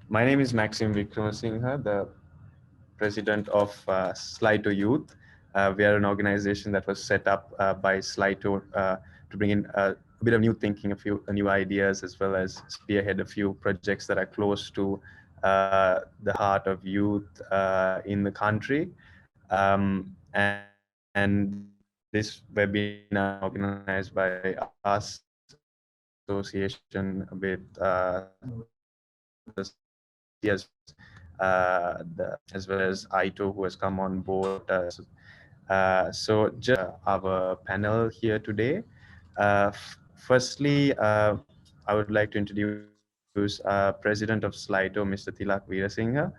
My name is Maxim Weerasinghe, the president of SLAITO Youth. We are an organization that was set up by SLAITO to bring in a bit of new thinking, a few new ideas, as well as spearhead a few projects that are close to the heart of youth in the country. And this webinar is organized by us association with the as well as AITO, who has come on board. So just our panel here today. Firstly, I would like to introduce President of SLAITO, Mr. Thilak Weerasinghe.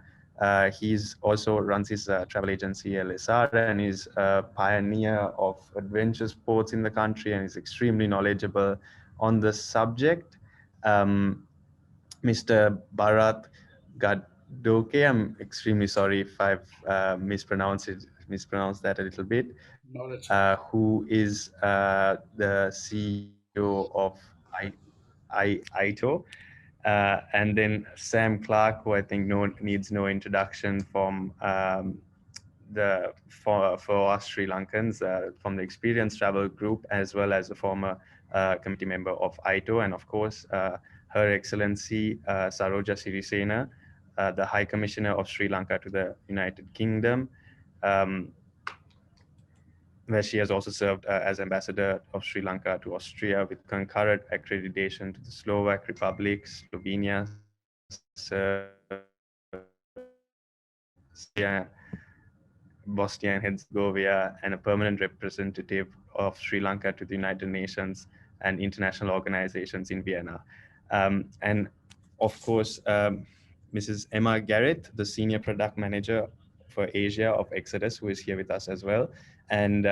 He's also runs his travel agency LSR and is a pioneer of adventure sports in the country and is extremely knowledgeable on the subject. Mr. Bharat Gadhoke, I'm extremely sorry if I've mispronounced that a little bit, who is the CEO of AITO. And then Sam Clarke, who I think needs no introduction from for us Sri Lankans from the Experienced Travel Group, as well as a former committee member of AITO, and of course Her Excellency Saroja Sirisena, the High Commissioner of Sri Lanka to the United Kingdom, where she has also served as Ambassador of Sri Lanka to Austria with concurrent accreditation to the Slovak Republic, Slovenia, Bosnia and Herzegovina, and a permanent representative of Sri Lanka to the United Nations and international organizations in Vienna. And of course, Mrs. Emma Garrett, the Senior Product Manager for Asia of Exodus, who is here with us as well. And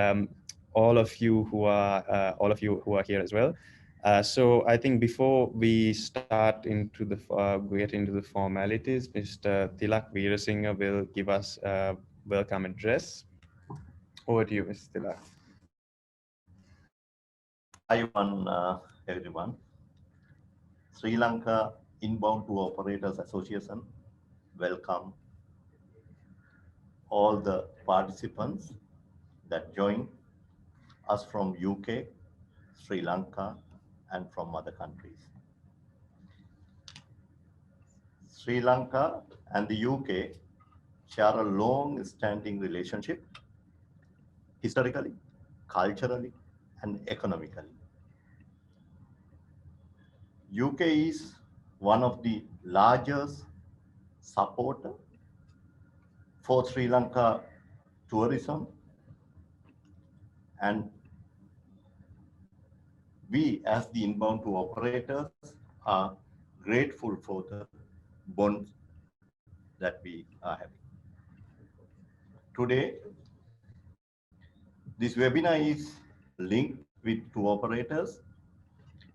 all of you who are here as well. So I think before we start into the get into the formalities, Mr. Thilak Weerasinghe will give us a welcome address. Over to you, Mr. Thilak. Everyone. Sri Lanka Inbound Tour Operators Association welcome all the participants that join us from UK, Sri Lanka, and from other countries. Sri Lanka and the UK share a long-standing relationship, historically, culturally, and economically. UK is one of the largest supporter for Sri Lanka tourism, and we as the inbound tour operators are grateful for the bonds that we are having. Today, this webinar is linked with tour operators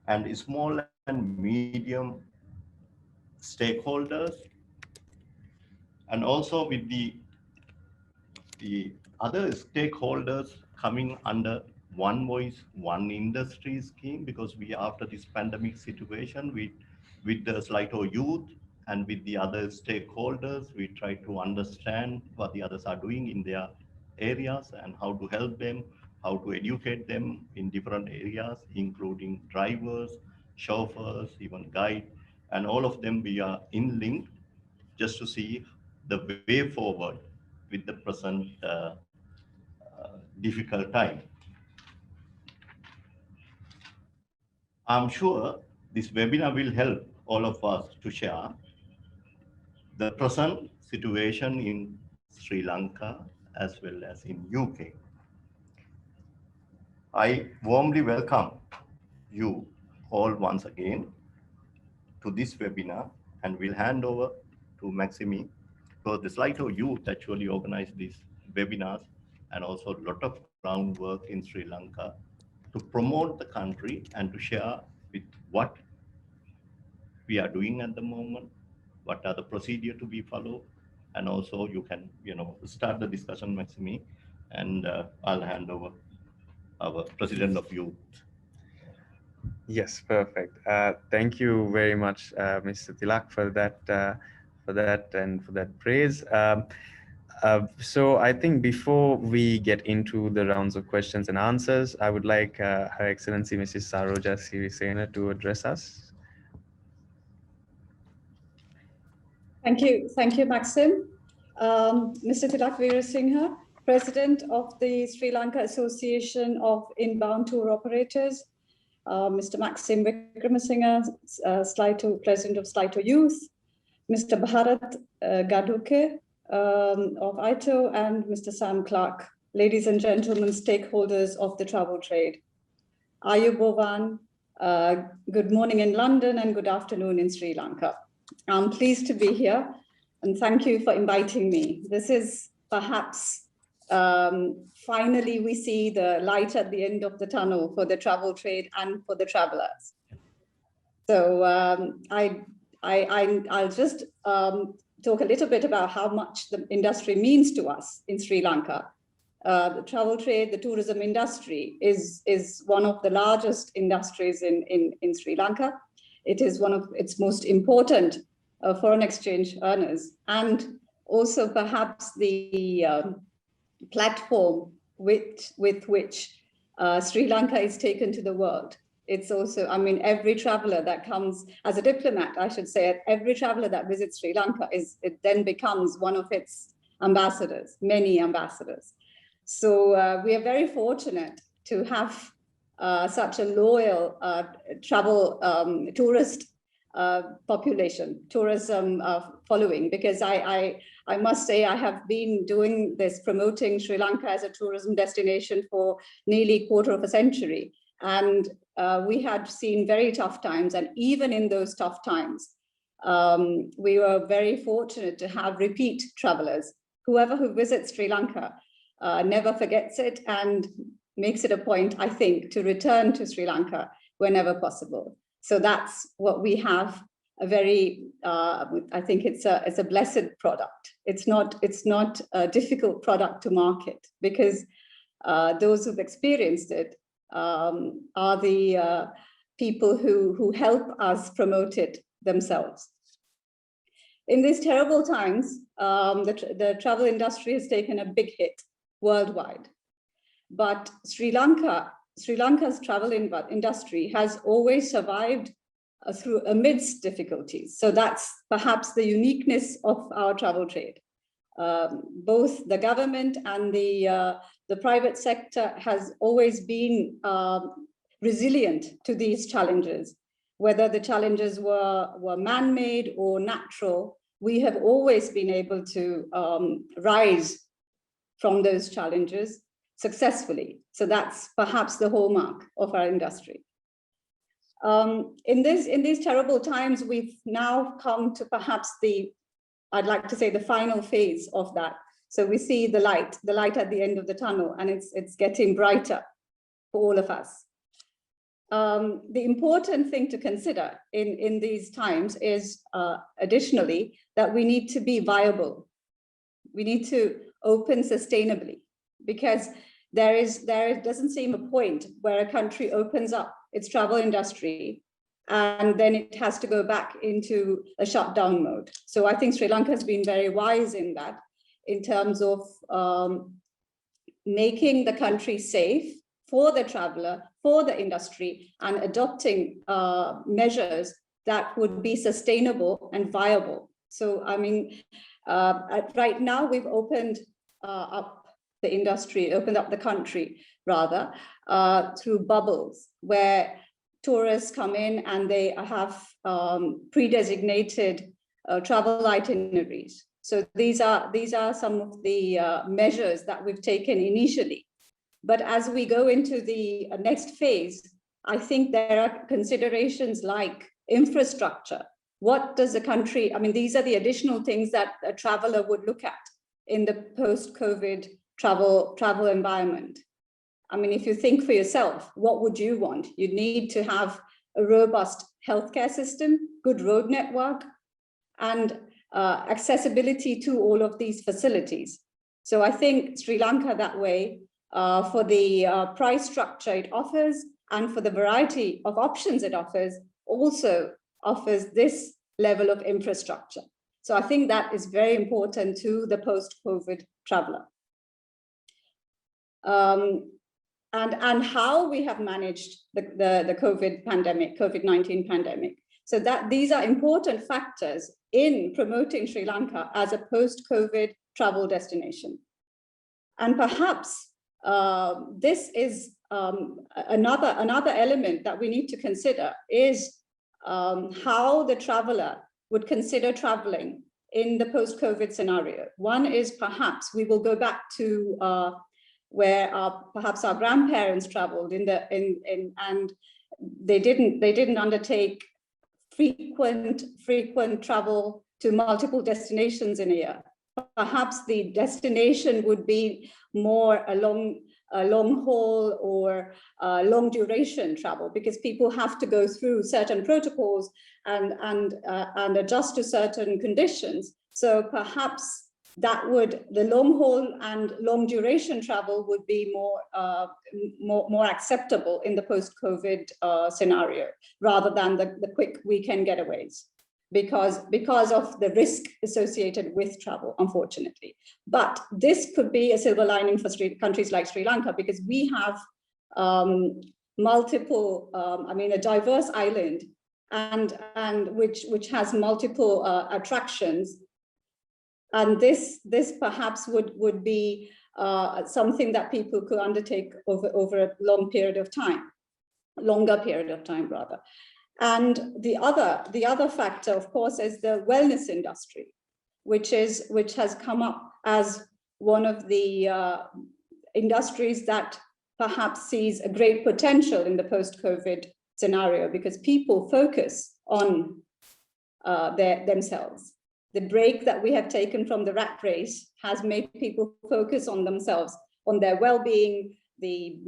and small and medium stakeholders, and also with the other stakeholders coming under One Voice, One Industry scheme, because we, after this pandemic situation, with the SLAITO Youth and with the other stakeholders, we try to understand what the others are doing in their areas and how to help them, how to educate them in different areas, including drivers, chauffeurs, even guide, and all of them we are in link just to see the way forward with the present difficult time. I'm sure this webinar will help all of us to share the present situation in Sri Lanka as well as in UK. I warmly welcome you all once again to this webinar, and will hand over to Maximi, because the SLAITO Youth actually organized these webinars and also a lot of groundwork in Sri Lanka to promote the country and to share with what we are doing at the moment, what are the procedure to be followed, and also you can start the discussion, Maximi, and I'll hand over our President of Youth. Yes, perfect. Thank you very much, Mr. Thilak, for that for that and for that praise. So I think before we get into the rounds of questions and answers, I would like Her Excellency Mrs. Saroja Sirisena to address us. Thank you, Maxim. Mr. Thilak Weerasinghe, President of the Sri Lanka Association of Inbound Tour Operators, Mr. Maxim Weerasinghe, President of SLAITO Youth, Mr. Bharat Gadhoke of AITO, and Mr. Sam Clarke, ladies and gentlemen, stakeholders of the travel trade. Ayubovan, good morning in London and good afternoon in Sri Lanka. I'm pleased to be here and thank you for inviting me. This is perhaps finally we see the light at the end of the tunnel for the travel trade and for the travelers. So I'll just talk a little bit about how much the industry means to us in Sri Lanka. The travel trade, the tourism industry is one of the largest industries in Sri Lanka. It is one of its most important foreign exchange earners, and also perhaps the platform with which Sri Lanka is taken to the world. It's also, I mean, every traveler that comes as a diplomat, I should say, every traveler that visits Sri Lanka it then becomes one of its ambassadors, many ambassadors. So we are very fortunate to have such a loyal tourist population, tourism following, because I must say I have been doing this, promoting Sri Lanka as a tourism destination for nearly a quarter of a century. And we had seen very tough times. And even in those tough times, we were very fortunate to have repeat travelers. Whoever who visits Sri Lanka never forgets it and makes it a point, I think, to return to Sri Lanka whenever possible. So that's what we have. A very, I think it's a blessed product. It's not a difficult product to market, because those who've experienced it are the people who help us promote it themselves. In these terrible times, the travel industry has taken a big hit worldwide. But Sri Lanka's travel industry has always survived amidst difficulties. So that's perhaps the uniqueness of our travel trade. Both the government and the private sector has always been resilient to these challenges. Whether the challenges were man-made or natural, we have always been able to rise from those challenges successfully. So that's perhaps the hallmark of our industry. In these terrible times, we've now come to perhaps I'd like to say the final phase of that. So we see the light at the end of the tunnel, and it's getting brighter for all of us. The important thing to consider in these times is additionally that we need to be viable. We need to open sustainably, because there doesn't seem a point where a country opens up its travel industry and then it has to go back into a shutdown mode. So I think Sri Lanka has been very wise in that, in terms of making the country safe for the traveler, for the industry, and adopting measures that would be sustainable and viable. So, I mean, right now we've opened up the industry, opened up the country rather, through bubbles where tourists come in and they have pre-designated travel itineraries. So these are some of the measures that we've taken initially. But as we go into the next phase, I think there are considerations like infrastructure. What does the country, I mean, these are the additional things that a traveler would look at in the post-COVID travel environment. I mean, if you think for yourself, what would you want? You'd need to have a robust healthcare system, good road network, and accessibility to all of these facilities. So I think Sri Lanka that way, for the price structure it offers and for the variety of options it offers, also offers this level of infrastructure. So I think that is very important to the post-COVID traveler. And how we have managed the COVID pandemic, COVID-19 pandemic. So that these are important factors in promoting Sri Lanka as a post-COVID travel destination. And perhaps this is another element that we need to consider is how the traveler would consider traveling in the post-COVID scenario. One is perhaps we will go back to where perhaps our grandparents traveled and they didn't undertake frequent travel to multiple destinations in a year. Perhaps the destination would be more a long haul or long duration travel, because people have to go through certain protocols and adjust to certain conditions. So perhaps the long haul and long duration travel would be more acceptable in the post-COVID scenario, rather than the quick weekend getaways, because of the risk associated with travel, unfortunately. But this could be a silver lining for countries like Sri Lanka, because we have multiple, a diverse island, and which has multiple attractions. And this perhaps would be something that people could undertake over a longer period of time rather. And the other factor, of course, is the wellness industry, which has come up as one of the industries that perhaps sees a great potential in the post-COVID scenario, because people focus on themselves. The break that we have taken from the rat race has made people focus on themselves, on their well-being, the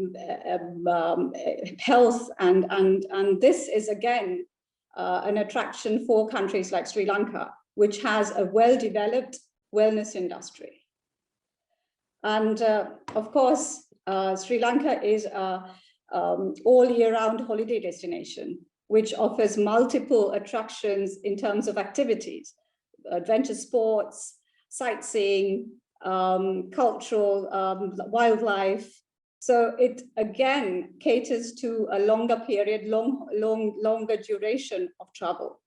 health, and this is again an attraction for countries like Sri Lanka, which has a well-developed wellness industry. And of course, Sri Lanka is a all year-round holiday destination, which offers multiple attractions in terms of activities, adventure sports, sightseeing, cultural, wildlife. So it again caters to a longer period, longer duration of travel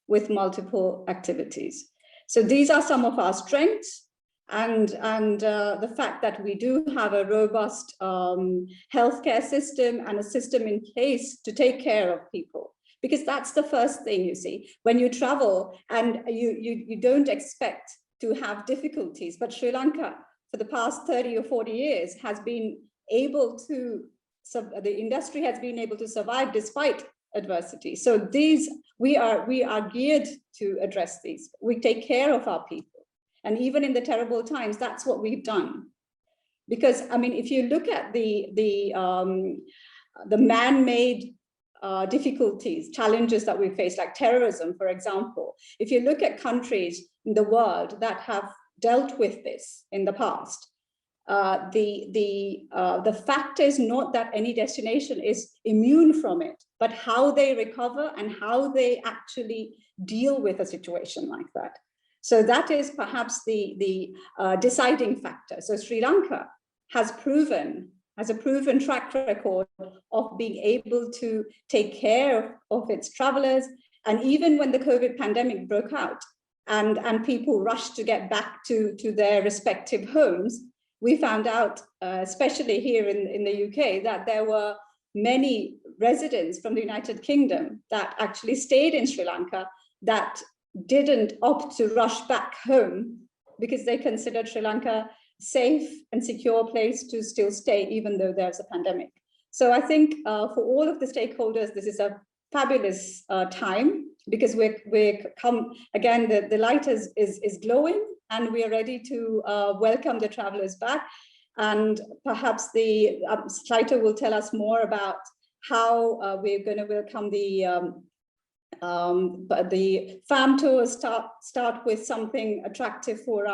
with multiple activities. So these are some of our strengths, and the fact that we do have a robust healthcare system and a system in place to take care of people. Because that's the first thing, you see, when you travel and you don't expect to have difficulties, but Sri Lanka for the past 30 or 40 years has been able to, the industry has been able to survive despite adversity. So these, we are geared to address these. We take care of our people. And even in the terrible times, that's what we've done. Because, I mean, if you look at the man-made difficulties, challenges that we face, like terrorism, for example, if you look at countries in the world that have dealt with this in the past, the fact is not that any destination is immune from it, but how they recover and how they actually deal with a situation like that. So that is perhaps the deciding factor. So Sri Lanka has a proven track record of being able to take care of its travelers. And even when the COVID pandemic broke out and people rushed to get back to their respective homes, we found out, especially here in the UK, that there were many residents from the United Kingdom that actually stayed in Sri Lanka that didn't opt to rush back home because they considered Sri Lanka safe and secure place to still stay, even though there's a pandemic. So I think for all of the stakeholders, this is a fabulous time, because we're come again, the light is glowing, and we are ready to welcome the travelers back. And perhaps the SLAITO will tell us more about how we're going to welcome the farm tours. Start with something attractive for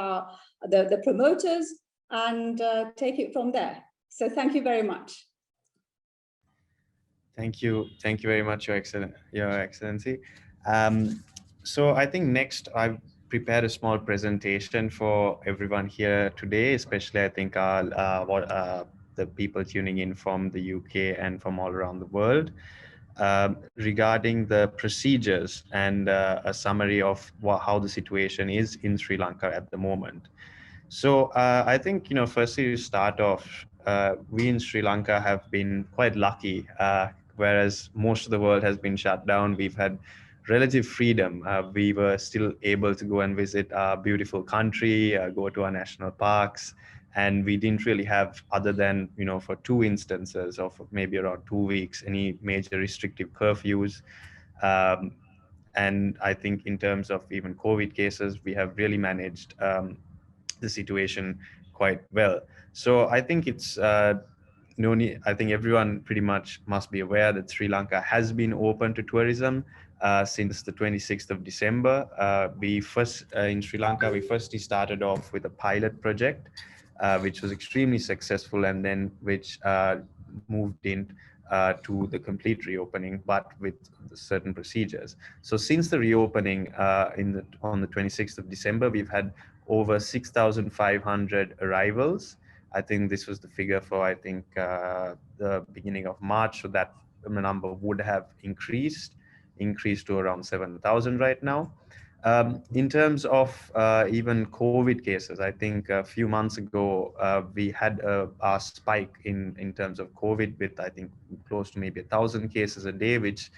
the promoters, and take it from there. So thank you very much. Thank you very much, Your Excellency. So I think next I prepared a small presentation for everyone here today, especially I think the people tuning in from the UK and from all around the world, regarding the procedures and a summary of how the situation is in Sri Lanka at the moment. So I think, firstly to start off, we in Sri Lanka have been quite lucky, whereas most of the world has been shut down. We've had relative freedom. We were still able to go and visit our beautiful country, go to our national parks, and we didn't really have, other than, for 2 instances of maybe around 2 weeks, any major restrictive curfews. Um, and I think in terms of even COVID cases, we have really managed the situation quite well. So I think it's no need. I think everyone pretty much must be aware that Sri Lanka has been open to tourism since the 26th of December. We first in Sri Lanka, we firstly started off with a pilot project, which was extremely successful, and then which moved in to the complete reopening, but with certain procedures. So since the reopening on the 26th of December, we've had over 6,500 arrivals. I think this was the figure for, I think, the beginning of March. So that number would have increased to around 7,000 right now. In terms of even COVID cases, I think a few months ago, we had a spike in terms of COVID with, I think, close to maybe 1,000 cases a day, which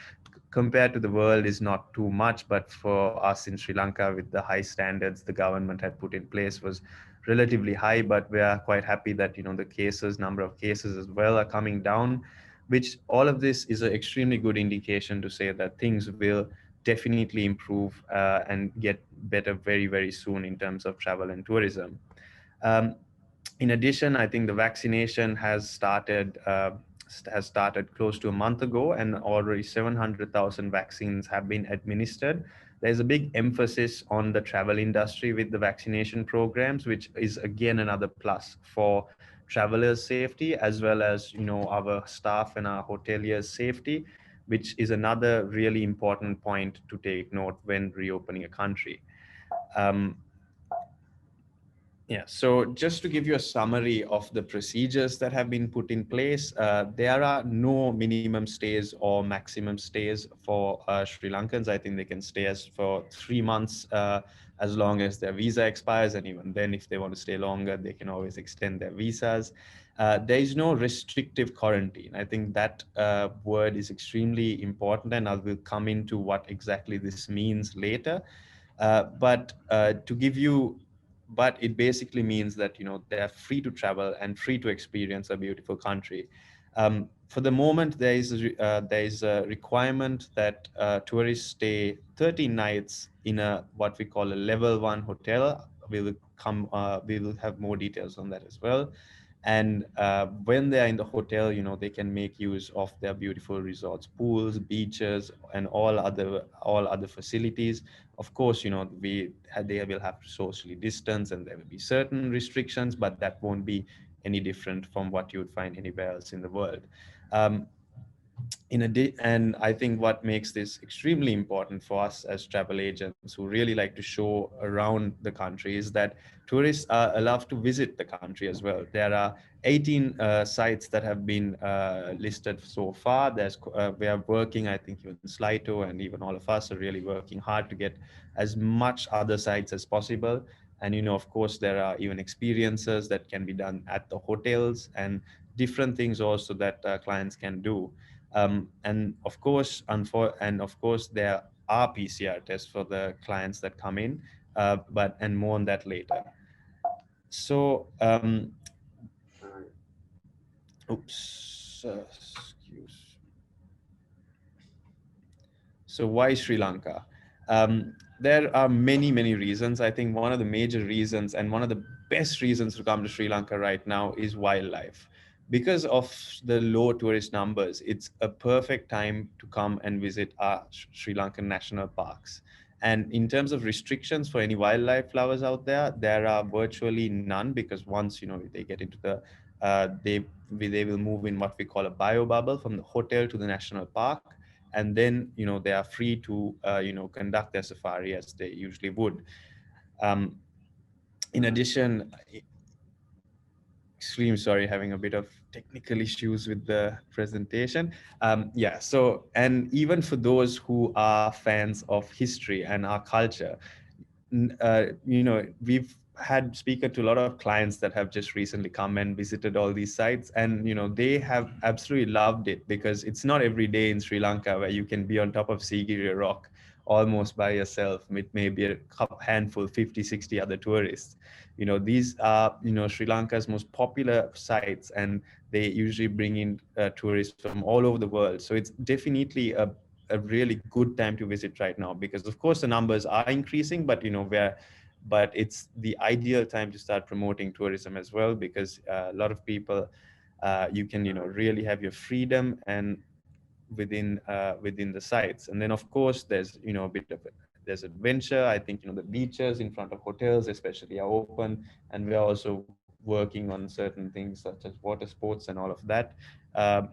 compared to the world is not too much, but for us in Sri Lanka, with the high standards the government had put in place, was relatively high. But we are quite happy that, the number of cases as well are coming down, which all of this is an extremely good indication to say that things will definitely improve and get better very, very soon in terms of travel and tourism. In addition, I think the vaccination has started close to a month ago, and already 700,000 vaccines have been administered. There's a big emphasis on the travel industry with the vaccination programs, which is again another plus for travelers' safety, as well as, our staff and our hoteliers' safety, which is another really important point to take note when reopening a country. Yeah, so just to give you a summary of the procedures that have been put in place, there are no minimum stays or maximum stays for Sri Lankans. I think they can stay for 3 months as long as their visa expires, and even then, if they want to stay longer, they can always extend their visas. There is no restrictive quarantine. I think that word is extremely important, and I will come into what exactly this means later. But it basically means that, they are free to travel and free to experience a beautiful country. For the moment, there is a requirement that tourists stay 13 nights in what we call a level 1 hotel. We will have more details on that as well. And when they're in the hotel, they can make use of their beautiful resorts, pools, beaches, and all other facilities. Of course, they will have to socially distance, and there will be certain restrictions, but that won't be any different from what you would find anywhere else in the world. And I think what makes this extremely important for us as travel agents who really like to show around the country is that tourists are allowed to visit the country as well. There are 18 sites that have been listed so far. We are working, I think even SLAITO and even all of us are really working hard to get as much other sites as possible. And, of course, there are even experiences that can be done at the hotels and different things also that clients can do. And of course, there are PCR tests for the clients that come in, and more on that later. So, excuse. So why Sri Lanka? There are many, many reasons. I think one of the major reasons and one of the best reasons to come to Sri Lanka right now is wildlife. Because of the low tourist numbers, it's a perfect time to come and visit our Sri Lankan national parks. And in terms of restrictions for any wildlife lovers out there, there are virtually none, because once they get into they will move in what we call a bio bubble from the hotel to the national park, and then they are free to conduct their safari as they usually would. In addition, extreme sorry, having a bit of technical issues with the presentation. Yeah, so, and even for those who are fans of history and our culture, you know, we've had speaker to a lot of clients that have just recently come and visited all these sites, and you know, they have absolutely loved it, because it's not every day in Sri Lanka where you can be on top of Sigiriya Rock almost by yourself with maybe a handful, 50, 60 other tourists. You know, these are, you know, Sri Lanka's most popular sites, and they usually bring in tourists from all over the world. So it's definitely a really good time to visit right now, because of course the numbers are increasing, but you know, but it's the ideal time to start promoting tourism as well, because a lot of people, you can, you know, really have your freedom and within the sites. And then of course there's, you know, a bit of there's adventure. I think, you know, the beaches in front of hotels especially are open, and we're also working on certain things such as water sports and all of that,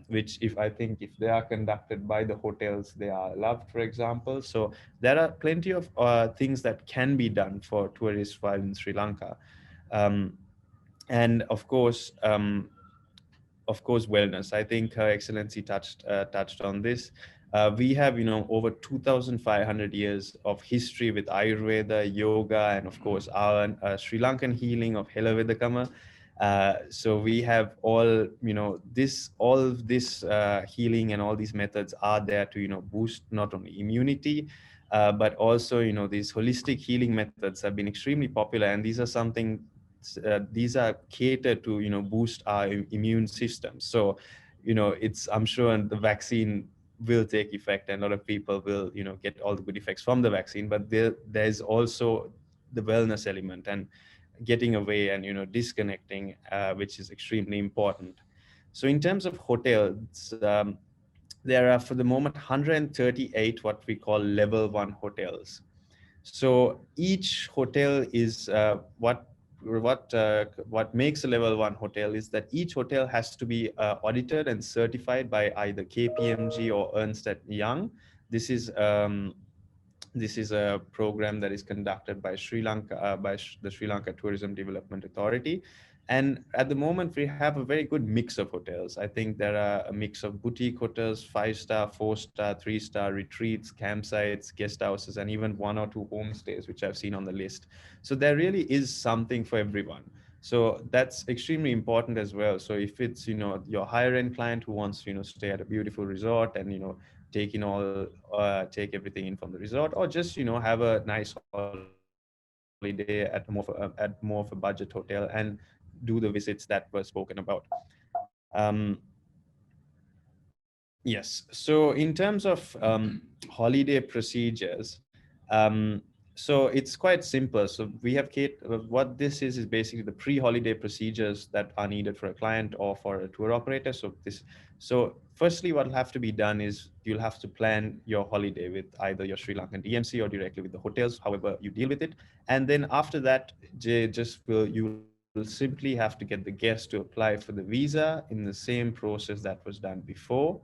which I think if they are conducted by the hotels, they are loved, for example. So there are plenty of things that can be done for tourists while in Sri Lanka. um, and of course, wellness. I think Her Excellency touched on this. We have, you know, over 2,500 years of history with Ayurveda, yoga, and of course our Sri Lankan healing of Helavedakama. So we have all, you know, all of this healing and all these methods are there to, you know, boost not only immunity, but also, you know, these holistic healing methods have been extremely popular, and these are catered to, you know, boost our immune system. So, you know, I'm sure the vaccine will take effect, and a lot of people will, you know, get all the good effects from the vaccine, but there's also the wellness element and getting away and, you know, disconnecting, which is extremely important. So in terms of hotels, there are for the moment 138 what we call level 1 hotels. So each hotel is what makes a level 1 hotel is that each hotel has to be audited and certified by either KPMG or Ernst & Young. This is a program that is conducted by Sri Lanka, the Sri Lanka Tourism Development Authority. And at the moment, we have a very good mix of hotels. I think there are a mix of boutique hotels, 5-star, 4-star, 3-star retreats, campsites, guest houses, and even 1 or 2 homestays, which I've seen on the list. So there really is something for everyone. So that's extremely important as well. So if it's, you know, your higher end client who wants to, you know, stay at a beautiful resort and, you know, take everything in from the resort, or just, you know, have a nice holiday at more of a budget hotel and do the visits that were spoken about. Yes. So in terms of holiday procedures, so it's quite simple. So we have what this is basically the pre-holiday procedures that are needed for a client or for a tour operator. So firstly, what will have to be done is you'll have to plan your holiday with either your Sri Lankan DMC or directly with the hotels, however you deal with it. And then after that, you will simply have to get the guest to apply for the visa in the same process that was done before.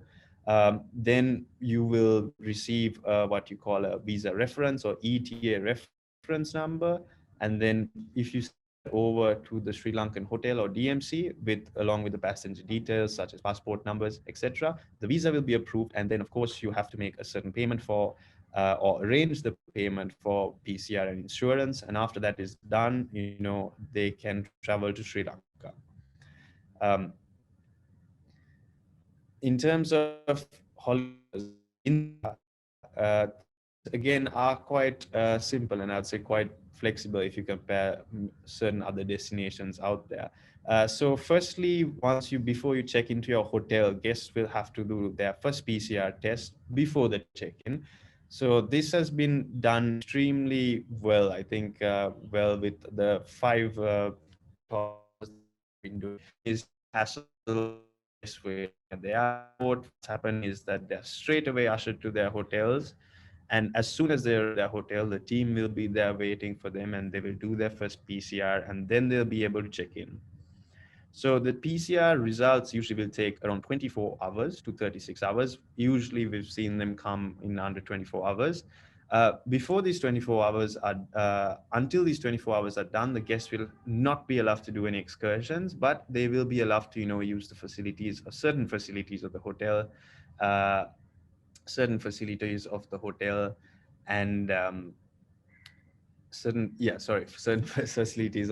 Then you will receive what you call a visa reference or ETA reference number. And then if you send that over to the Sri Lankan hotel or DMC along with the passenger details such as passport numbers, etc., the visa will be approved. And then of course you have to make a certain payment for or arrange the payment for PCR and insurance. And after that is done, you know, they can travel to Sri Lanka. Um, in terms of holidays in things again are quite simple, and I'd say quite flexible if you compare certain other destinations out there. So firstly, before you check into your hotel, guests will have to do their first PCR test before the check-in. So this has been done extremely well, I think, well, with the 5 protocols that we've been doing is hassle way. They are what's happened is that they're straight away ushered to their hotels, and as soon as they're at their hotel, the team will be there waiting for them, and they will do their first PCR, and then they'll be able to check in. So the PCR results usually will take around 24 hours to 36 hours. Usually we've seen them come in under 24 hours. Before these 24 hours are, until these 24 hours are done, the guests will not be allowed to do any excursions, but they will be allowed to, use the facilities, certain facilities of the hotel, uh, and certain facilities of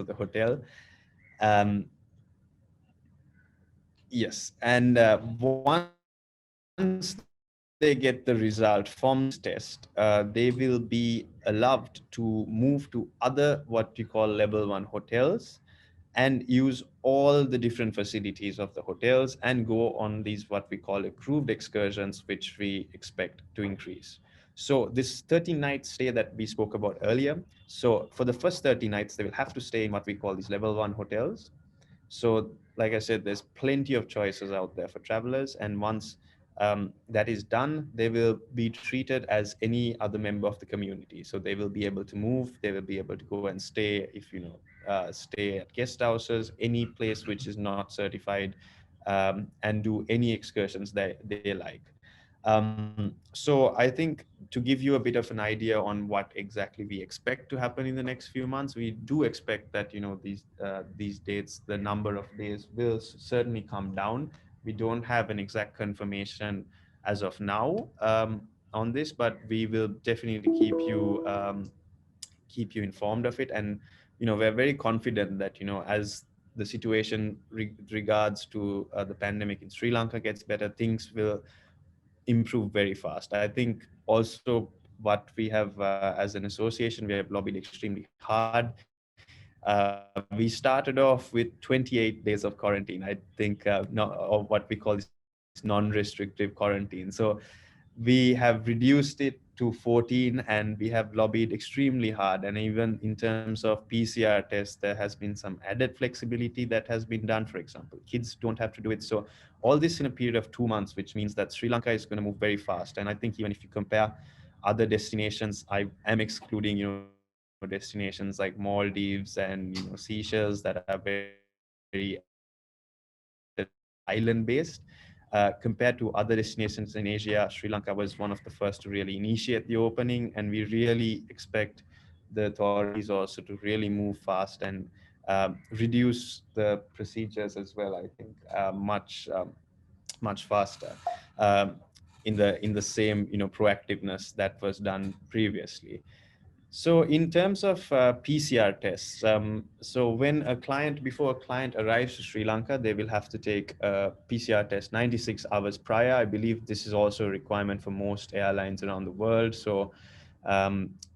the hotel. Um, yes, and once they get the result from this test, they will be allowed to move to other what you call level 1 hotels and use all the different facilities of the hotels and go on these what we call approved excursions, which we expect to increase. So this 13-night stay that we spoke about earlier, so for the first 30 nights, they will have to stay in what we call these level 1 hotels. So, like I said, there's plenty of choices out there for travelers. And once that is done, they will be treated as any other member of the community. So they will be able to move, they will be able to go and stay, stay at guest houses, any place which is not certified, and do any excursions that they like. So I think to give you a bit of an idea on what exactly we expect to happen in the next few months, we do expect that these dates, the number of days will certainly come down. We don't have an exact confirmation as of now on this, but we will definitely keep you informed of it. And we're very confident that as the situation regards to the pandemic in Sri Lanka gets better, things will improve very fast. I think also what we have as an association, we have lobbied extremely hard. We started off with 28 days of quarantine, I think, or what we call this non-restrictive quarantine. So we have reduced it to 14, and we have lobbied extremely hard. And even in terms of PCR tests, there has been some added flexibility that has been done. For example, kids don't have to do it. So all this in a period of 2 months, which means that Sri Lanka is going to move very fast. And I think even if you compare other destinations, I am excluding destinations like Maldives and Seychelles that are very island based. Compared to other destinations in Asia, Sri Lanka was one of the first to really initiate the opening, and we really expect the authorities also to really move fast and reduce the procedures as well. I think much faster, um, in the same proactiveness that was done previously. So in terms of PCR tests, so before a client arrives to Sri Lanka, they will have to take a PCR test 96 hours prior. I believe this is also a requirement for most airlines around the world. So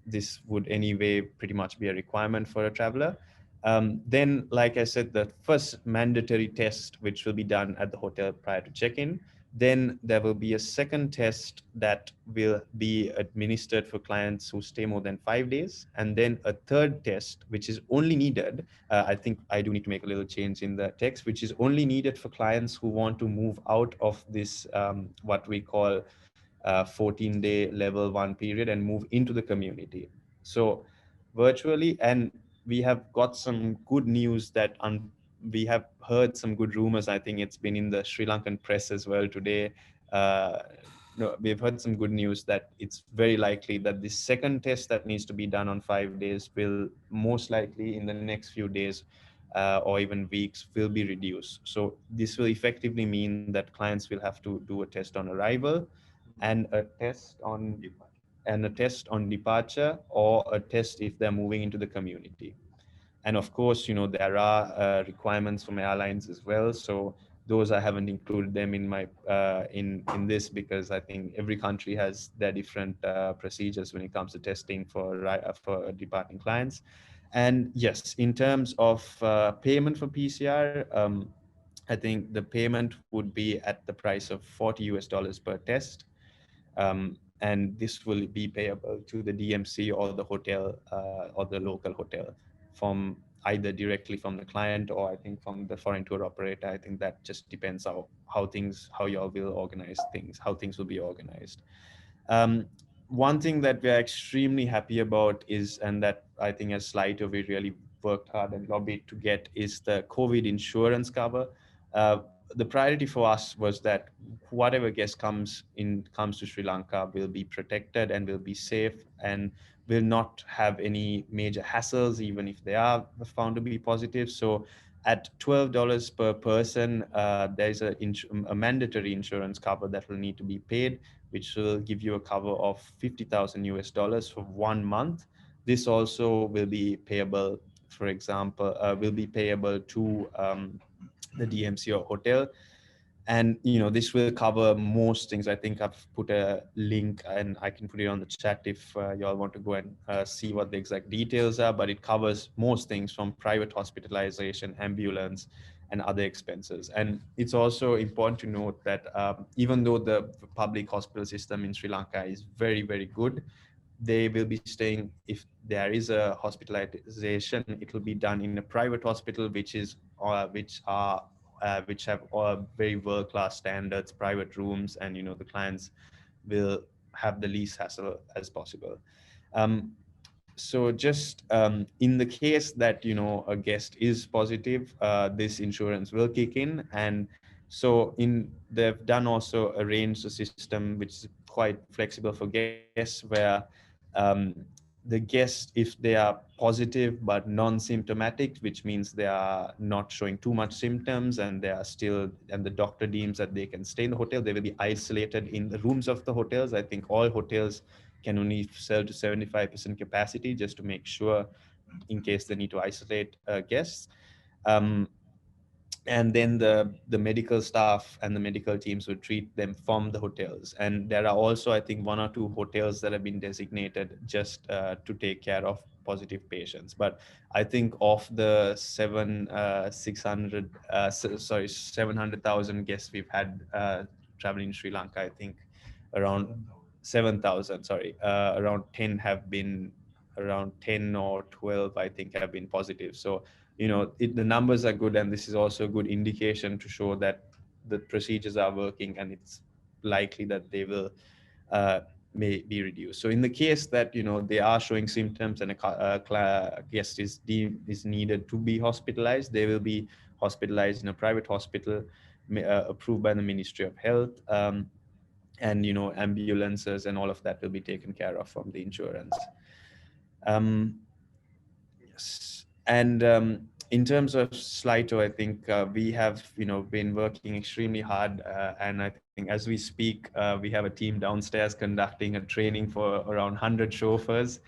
this would anyway pretty much be a requirement for a traveler. Then, like I said, the first mandatory test, which will be done at the hotel prior to check-in. Then there will be a second test that will be administered for clients who stay more than 5 days. And then a third test, which is only needed. I think I do need to make a little change in the text, which is only needed for clients who want to move out of this, what we call 14-day level 1 period and move into the community. So virtually, and we have got some good news that we have heard some good rumors. I think it's been in the Sri Lankan press as well today. Uh, no, we've heard some good news that it's very likely that the second test that needs to be done on 5 days will most likely in the next few days or even weeks will be reduced. So this will effectively mean that clients will have to do a test on arrival and a test on departure, or a test if they're moving into the community. And of course, there are requirements from airlines as well. So those I haven't included them in my in this, because I think every country has their different procedures when it comes to testing for departing clients. And yes, in terms of payment for PCR, I think the payment would be at the price of $40 per test. And this will be payable to the DMC or the hotel or the local hotel, from either directly from the client or I think from the foreign tour operator. I think that just depends how y'all will organize things, how things will be organized. One thing that we're extremely happy about is, and that I think as SLAITO we really worked hard and lobbied to get, is the COVID insurance cover. the priority for us was that whatever guest comes to Sri Lanka will be protected and will be safe and will not have any major hassles, even if they are found to be positive. So at $12 per person, there's a mandatory insurance cover that will need to be paid, which will give you a cover of 50,000 US dollars for 1 month. This also will be payable, for example, will be payable to the DMC or hotel. And this will cover most things. I think I've put a link and I can put it on the chat if y'all want to go and see what the exact details are, but it covers most things from private hospitalization, ambulance, and other expenses. And it's also important to note that even though the public hospital system in Sri Lanka is very, very good, they will be staying, if there is a hospitalization, it will be done in a private hospital, which have very world-class standards, private rooms, and the clients will have the least hassle as possible. So just in the case that a guest is positive, this insurance will kick in. And so they've done also arrange a system which is quite flexible for guests, where the guests, if they are positive but non-symptomatic, which means they are not showing too much symptoms and the doctor deems that they can stay in the hotel, they will be isolated in the rooms of the hotels. I think all hotels can only sell to 75% capacity, just to make sure in case they need to isolate guests. And then the medical staff and the medical teams would treat them from the hotels. And there are also, I think, 1 or 2 hotels that have been designated just to take care of positive patients. But I think of the 700,000 guests we've had traveling in Sri Lanka, I think around 7,000, around 10 have been, around 10 or 12, I think, have been positive. So the numbers are good, and this is also a good indication to show that the procedures are working, and it's likely that they will may be reduced. So in the case that they are showing symptoms and a guest is needed to be hospitalized, they will be hospitalized in a private hospital approved by the Ministry of Health, and ambulances and all of that will be taken care of from the insurance. Yes. And in terms of SLAITO, I think we have been working extremely hard, and I think as we speak, we have a team downstairs conducting a training for around 100 chauffeurs,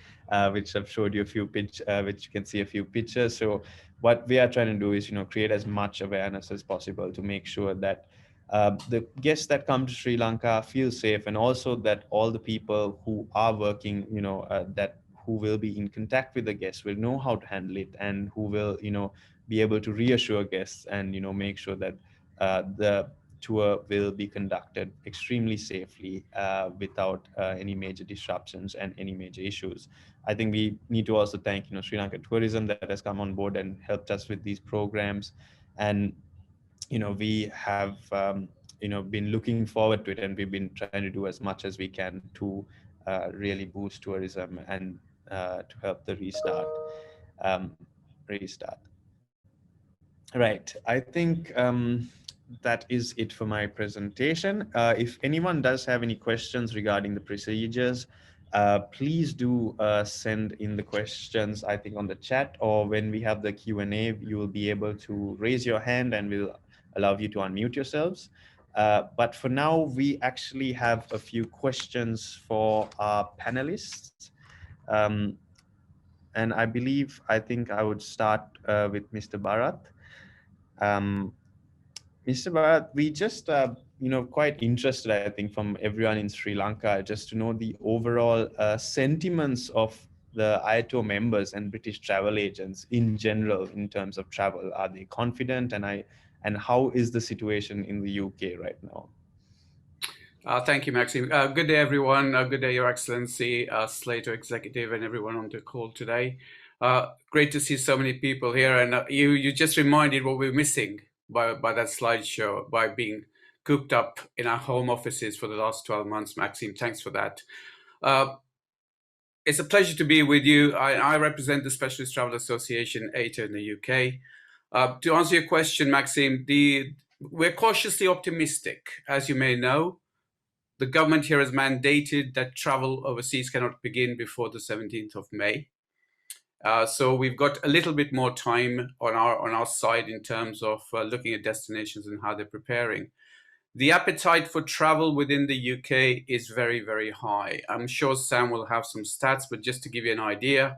which I've showed you which you can see a few pictures. So what we are trying to do is create as much awareness as possible to make sure that the guests that come to Sri Lanka feel safe, and also that all the people who are working, who will be in contact with the guests will know how to handle it, and who will be able to reassure guests and make sure that the tour will be conducted extremely safely without any major disruptions and any major issues. I think we need to also thank Sri Lanka Tourism that has come on board and helped us with these programs. And we have been looking forward to it, and we've been trying to do as much as we can to really boost tourism and to help the restart. Right. I think that is it for my presentation. If anyone does have any questions regarding the procedures, please do send in the questions, I think, on the chat, or when we have the Q&A, you will be able to raise your hand and we'll allow you to unmute yourselves. But for now, we actually have a few questions for our panelists. And I think I would start with Mr. Bharat. Mr. Bharat, we just, quite interested, I think, from everyone in Sri Lanka, just to know the overall sentiments of the AITO members and British travel agents in general in terms of travel. Are they confident, and how is the situation in the UK right now? Thank you, Maxime. Good day, everyone. Good day, Your Excellency, SLAITO executive, and everyone on the call today. Great to see so many people here, and you just reminded what we're missing by that slideshow, by being cooped up in our home offices for the last 12 months, Maxime. Thanks for that. It's a pleasure to be with you. I represent the Specialist Travel Association, AITO, in the UK. To answer your question, Maxime, the we're cautiously optimistic. As you may know, the government here has mandated that travel overseas cannot begin before the 17th of May. So we've got a little bit more time on our side in terms of looking at destinations and how they're preparing. The appetite for travel within the UK is very, very high. I'm sure Sam will have some stats, but just to give you an idea,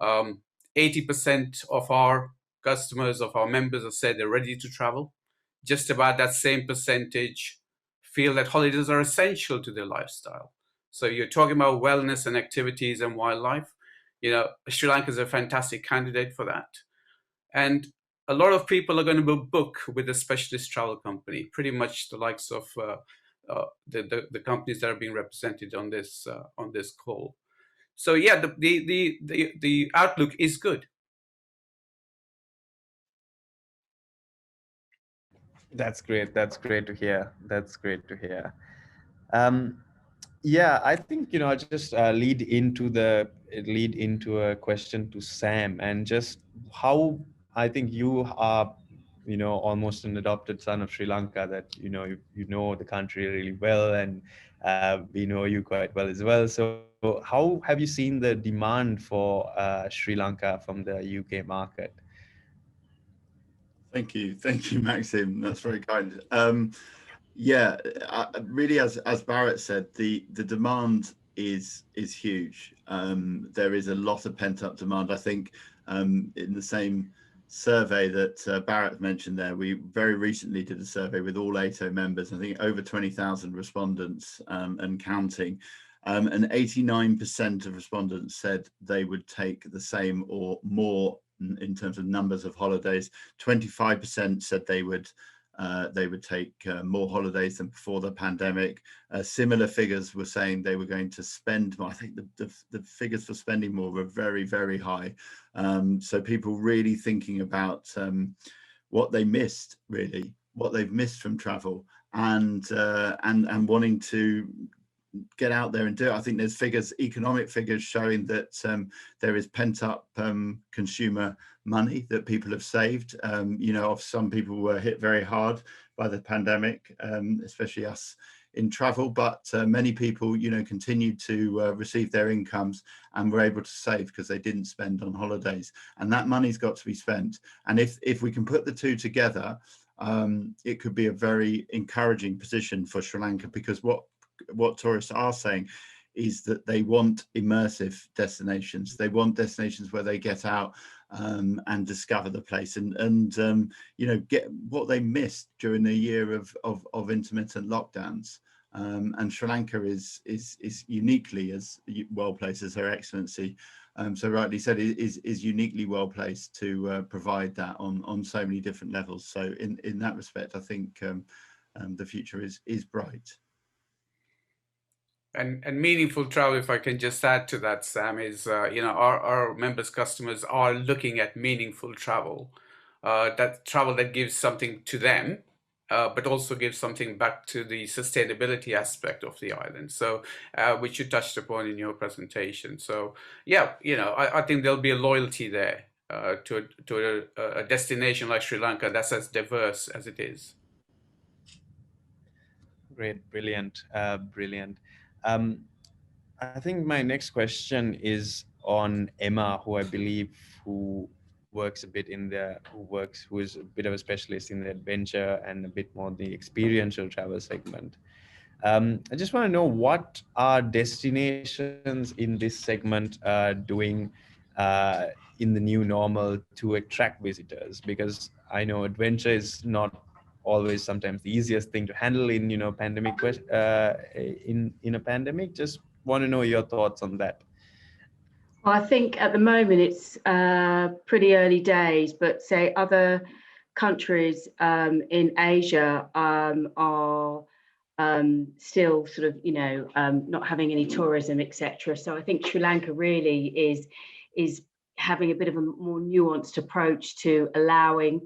80% of our customers, of our members, have said they're ready to travel. Just about that same percentage feel that holidays are essential to their lifestyle. So you're talking about wellness and activities and wildlife. You know, Sri Lanka is a fantastic candidate for that. And a lot of people are going to book with a specialist travel company, pretty much the likes of the companies that are being represented on this call. So yeah, the outlook is good. That's great. That's great to hear. That's great to hear. Yeah, I think, I'll just lead into a question to Sam, and just how I think you are, almost an adopted son of Sri Lanka, that, you know the country really well, and we know you quite well as well. So how have you seen the demand for Sri Lanka from the UK market? Thank you, Maxim. That's very kind. Yeah, really, as Bharat said, the demand is huge. There is a lot of pent up demand. I think in the same survey that Bharat mentioned there, we very recently did a survey with all AITO members. I think over 20,000 respondents and counting. And 89% of respondents said they would take the same or more in terms of numbers of holidays. 25% said they would take more holidays than before the pandemic. Similar figures were saying they were going to spend more. I think the figures for spending more were very, very high. So people really thinking about what they missed, really, what they've missed from travel, and wanting to get out there and do it. I think there's economic figures showing that there is pent up consumer money that people have saved. Some people were hit very hard by the pandemic, especially us in travel, but many people, continued to receive their incomes and were able to save because they didn't spend on holidays, and that money's got to be spent. And if we can put the two together, it could be a very encouraging position for Sri Lanka, because what tourists are saying is that they want immersive destinations. They want destinations where they get out and discover the place and get what they missed during the year of intermittent lockdowns. And Sri Lanka is uniquely as well placed, as Her Excellency so rightly said, is uniquely well placed to provide that on so many different levels. So in that respect, I think the future is bright. And meaningful travel, if I can just add to that, Sam, is our members, customers are looking at meaningful travel, that travel that gives something to them, but also gives something back to the sustainability aspect of the island. So, which you touched upon in your presentation. So, yeah, I think there'll be a loyalty there to a destination like Sri Lanka that's as diverse as it is. Great, brilliant, brilliant. I think my next question is on Emma, who I believe who is a bit of a specialist in the adventure and a bit more the experiential travel segment. I just want to know, what are destinations in this segment doing in the new normal to attract visitors? Because I know adventure is not always sometimes the easiest thing to handle in pandemic in a pandemic. Just want to know your thoughts on that. Well, I think at the moment it's pretty early days, but say other countries in Asia are still sort of not having any tourism, etc. So I think Sri Lanka really is having a bit of a more nuanced approach to allowing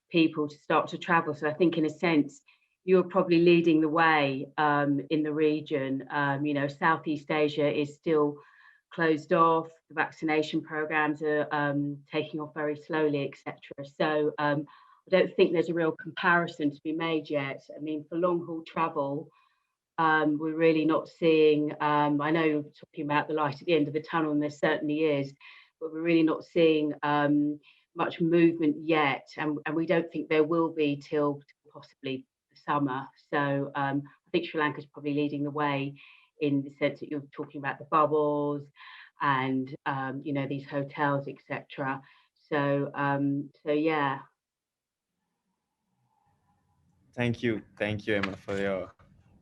people to start to travel. So I think in a sense you're probably leading the way in the region. Southeast Asia is still closed off. The vaccination programs are taking off very slowly, etc. So I don't think there's a real comparison to be made yet. I mean, for long haul travel, we're really not seeing, I know you're talking about the light at the end of the tunnel, and there certainly is, but we're really not seeing much movement yet, and we don't think there will be till possibly the summer. So I think Sri Lanka is probably leading the way in the sense that you're talking about the bubbles and you know, these hotels, etc. So so yeah. Thank you, Emma, for your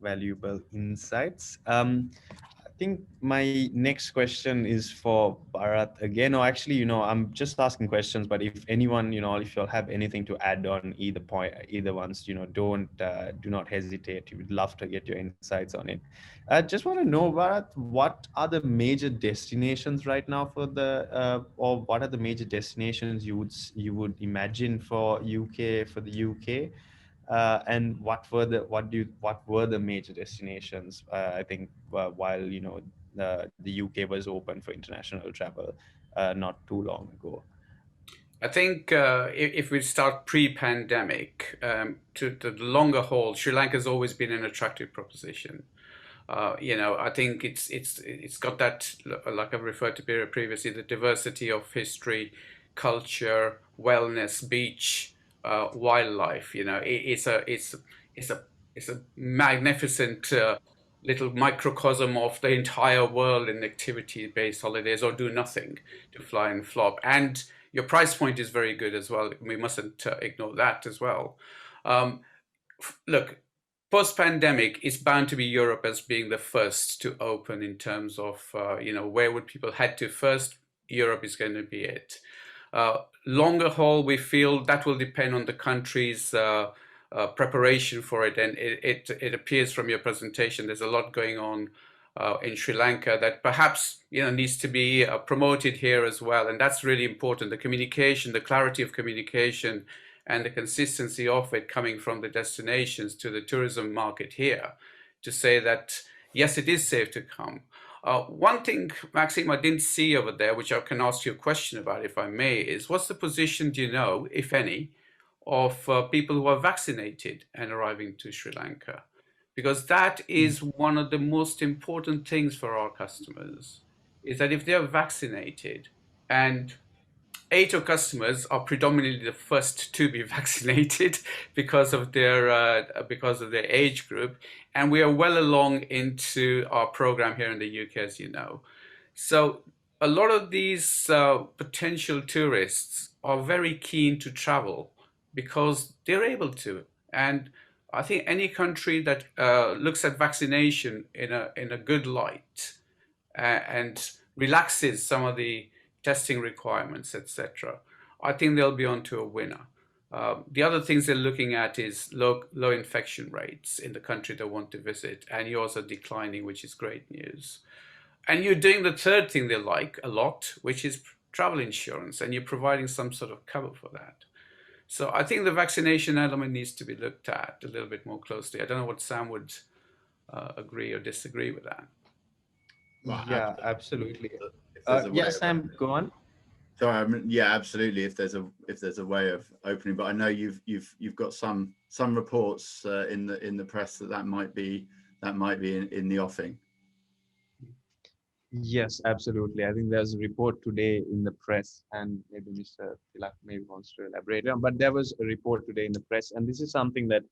valuable insights. I think my next question is for Bharat again, or actually, you know, I'm just asking questions, but if anyone, you know, if you'll have anything to add on either point, either ones, you know, do not hesitate. We would love to get your insights on it. I just want to know, Bharat, what are the major destinations right now for the, or what are the major destinations you would imagine for the UK? And what were the major destinations? I think while, you know, the UK was open for international travel not too long ago. I think if we start pre-pandemic to the longer haul, Sri Lanka has always been an attractive proposition. You know, I think it's got that, like I've referred to previously, the diversity of history, culture, wellness, beach, wildlife. You know, it's a magnificent little microcosm of the entire world in activity-based holidays, or do nothing, to fly and flop. And your price point is very good as well. We mustn't ignore that as well. Look, post-pandemic, it's bound to be Europe as being the first to open in terms of, you know, where would people head to first? Europe is going to be it. Longer haul, we feel that will depend on the country's preparation for it. And it appears from your presentation, there's a lot going on in Sri Lanka that perhaps, you know, needs to be promoted here as well. And that's really important. The communication, the clarity of communication, and the consistency of it coming from the destinations to the tourism market here to say that, yes, it is safe to come. One thing, Maxime, I didn't see over there, which I can ask you a question about, if I may, is what's the position, do you know, if any, of people who are vaccinated and arriving to Sri Lanka? Because that is one of the most important things for our customers, is that if they are vaccinated, and AITO customers are predominantly the first to be vaccinated because of their age group, and we are well along into our program here in the UK, as you know. So a lot of these potential tourists are very keen to travel because they're able to. And I think any country that looks at vaccination in a good light and relaxes some of the testing requirements, etc., I think they'll be on to a winner. The other things they're looking at is low infection rates in the country they want to visit, and yours are declining, which is great news. And you're doing the third thing they like a lot, which is travel insurance, and you're providing some sort of cover for that. So I think the vaccination element needs to be looked at a little bit more closely. I don't know what Sam would agree or disagree with that. Well, Yeah, absolutely. Yes, Sam, go on. Sorry, I mean, yeah, absolutely. If there's a way of opening, but I know you've got some reports in the press that might be in the offing. Yes, absolutely. I think there's a report today in the press, and maybe Mr. Thilak maybe wants to elaborate on, but there was a report today in the press, and this is something that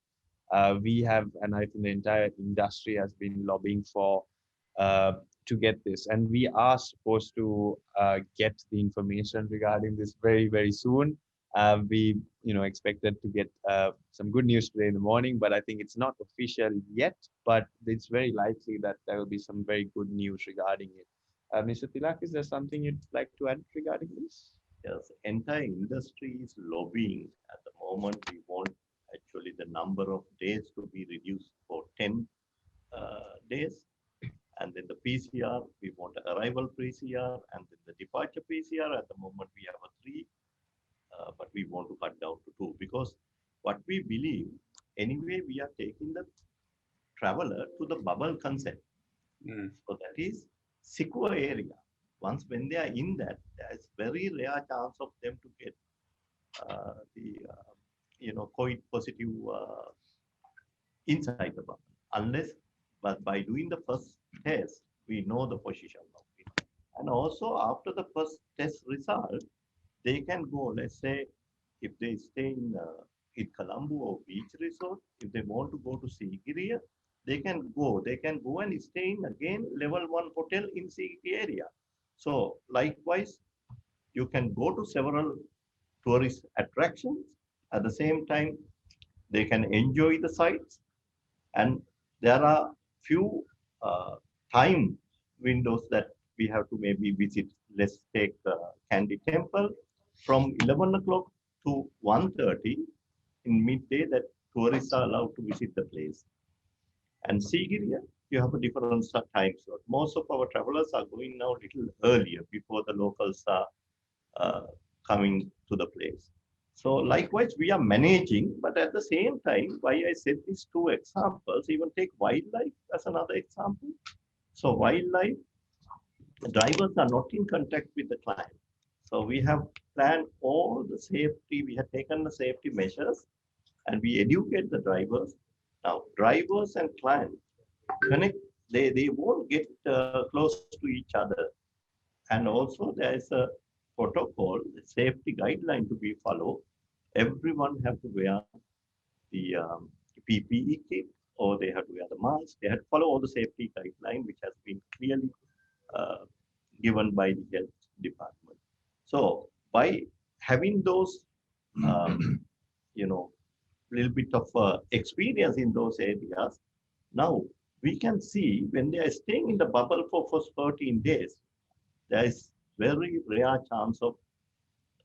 we have, and I think the entire industry has been lobbying for to get this. And we are supposed to get the information regarding this very, very soon. We, expected to get some good news today in the morning, but I think it's not official yet, but it's very likely that there will be some very good news regarding it. Mr. Thilak, is there something you'd like to add regarding this? Yes, entire industry is lobbying at the moment. We want actually the number of days to be reduced for 10 days. And then the PCR, we want arrival PCR, and then the departure PCR. At the moment, we have a 3, but we want to cut down to 2, because what we believe, anyway, we are taking the traveler to the bubble concept. So that is secure area. Once when they are in that, there is very rare chance of them to get COVID positive inside the bubble, unless, but by doing the first test, we know the position of it. And also after the first test result, they can go, let's say, if they stay in Colombo or beach resort, if they want to go to Sigiriya, they can go and stay in again level 1 hotel in Sigiriya area. So likewise, you can go to several tourist attractions. At the same time, they can enjoy the sights. And there are few time windows that we have to maybe visit. Let's take Kandy Temple from 11 o'clock to 1:30 in midday, that tourists are allowed to visit the place. And Sigiriya, you have a different time slot. Most of our travelers are going now a little earlier before the locals are coming to the place. So likewise, we are managing, but at the same time, why I said these two examples, even take wildlife as another example. So wildlife, drivers are not in contact with the client. So we have planned all the safety, we have taken the safety measures, and we educate the drivers. Now, drivers and clients connect, they won't get close to each other. And also there is a protocol, safety guideline to be followed. Everyone have to wear the PPE kit, or they have to wear the mask. They have to follow all the safety guideline, which has been clearly given by the health department. So by having those, little bit of experience in those areas, now we can see when they are staying in the bubble for first 14 days, there is very rare chance of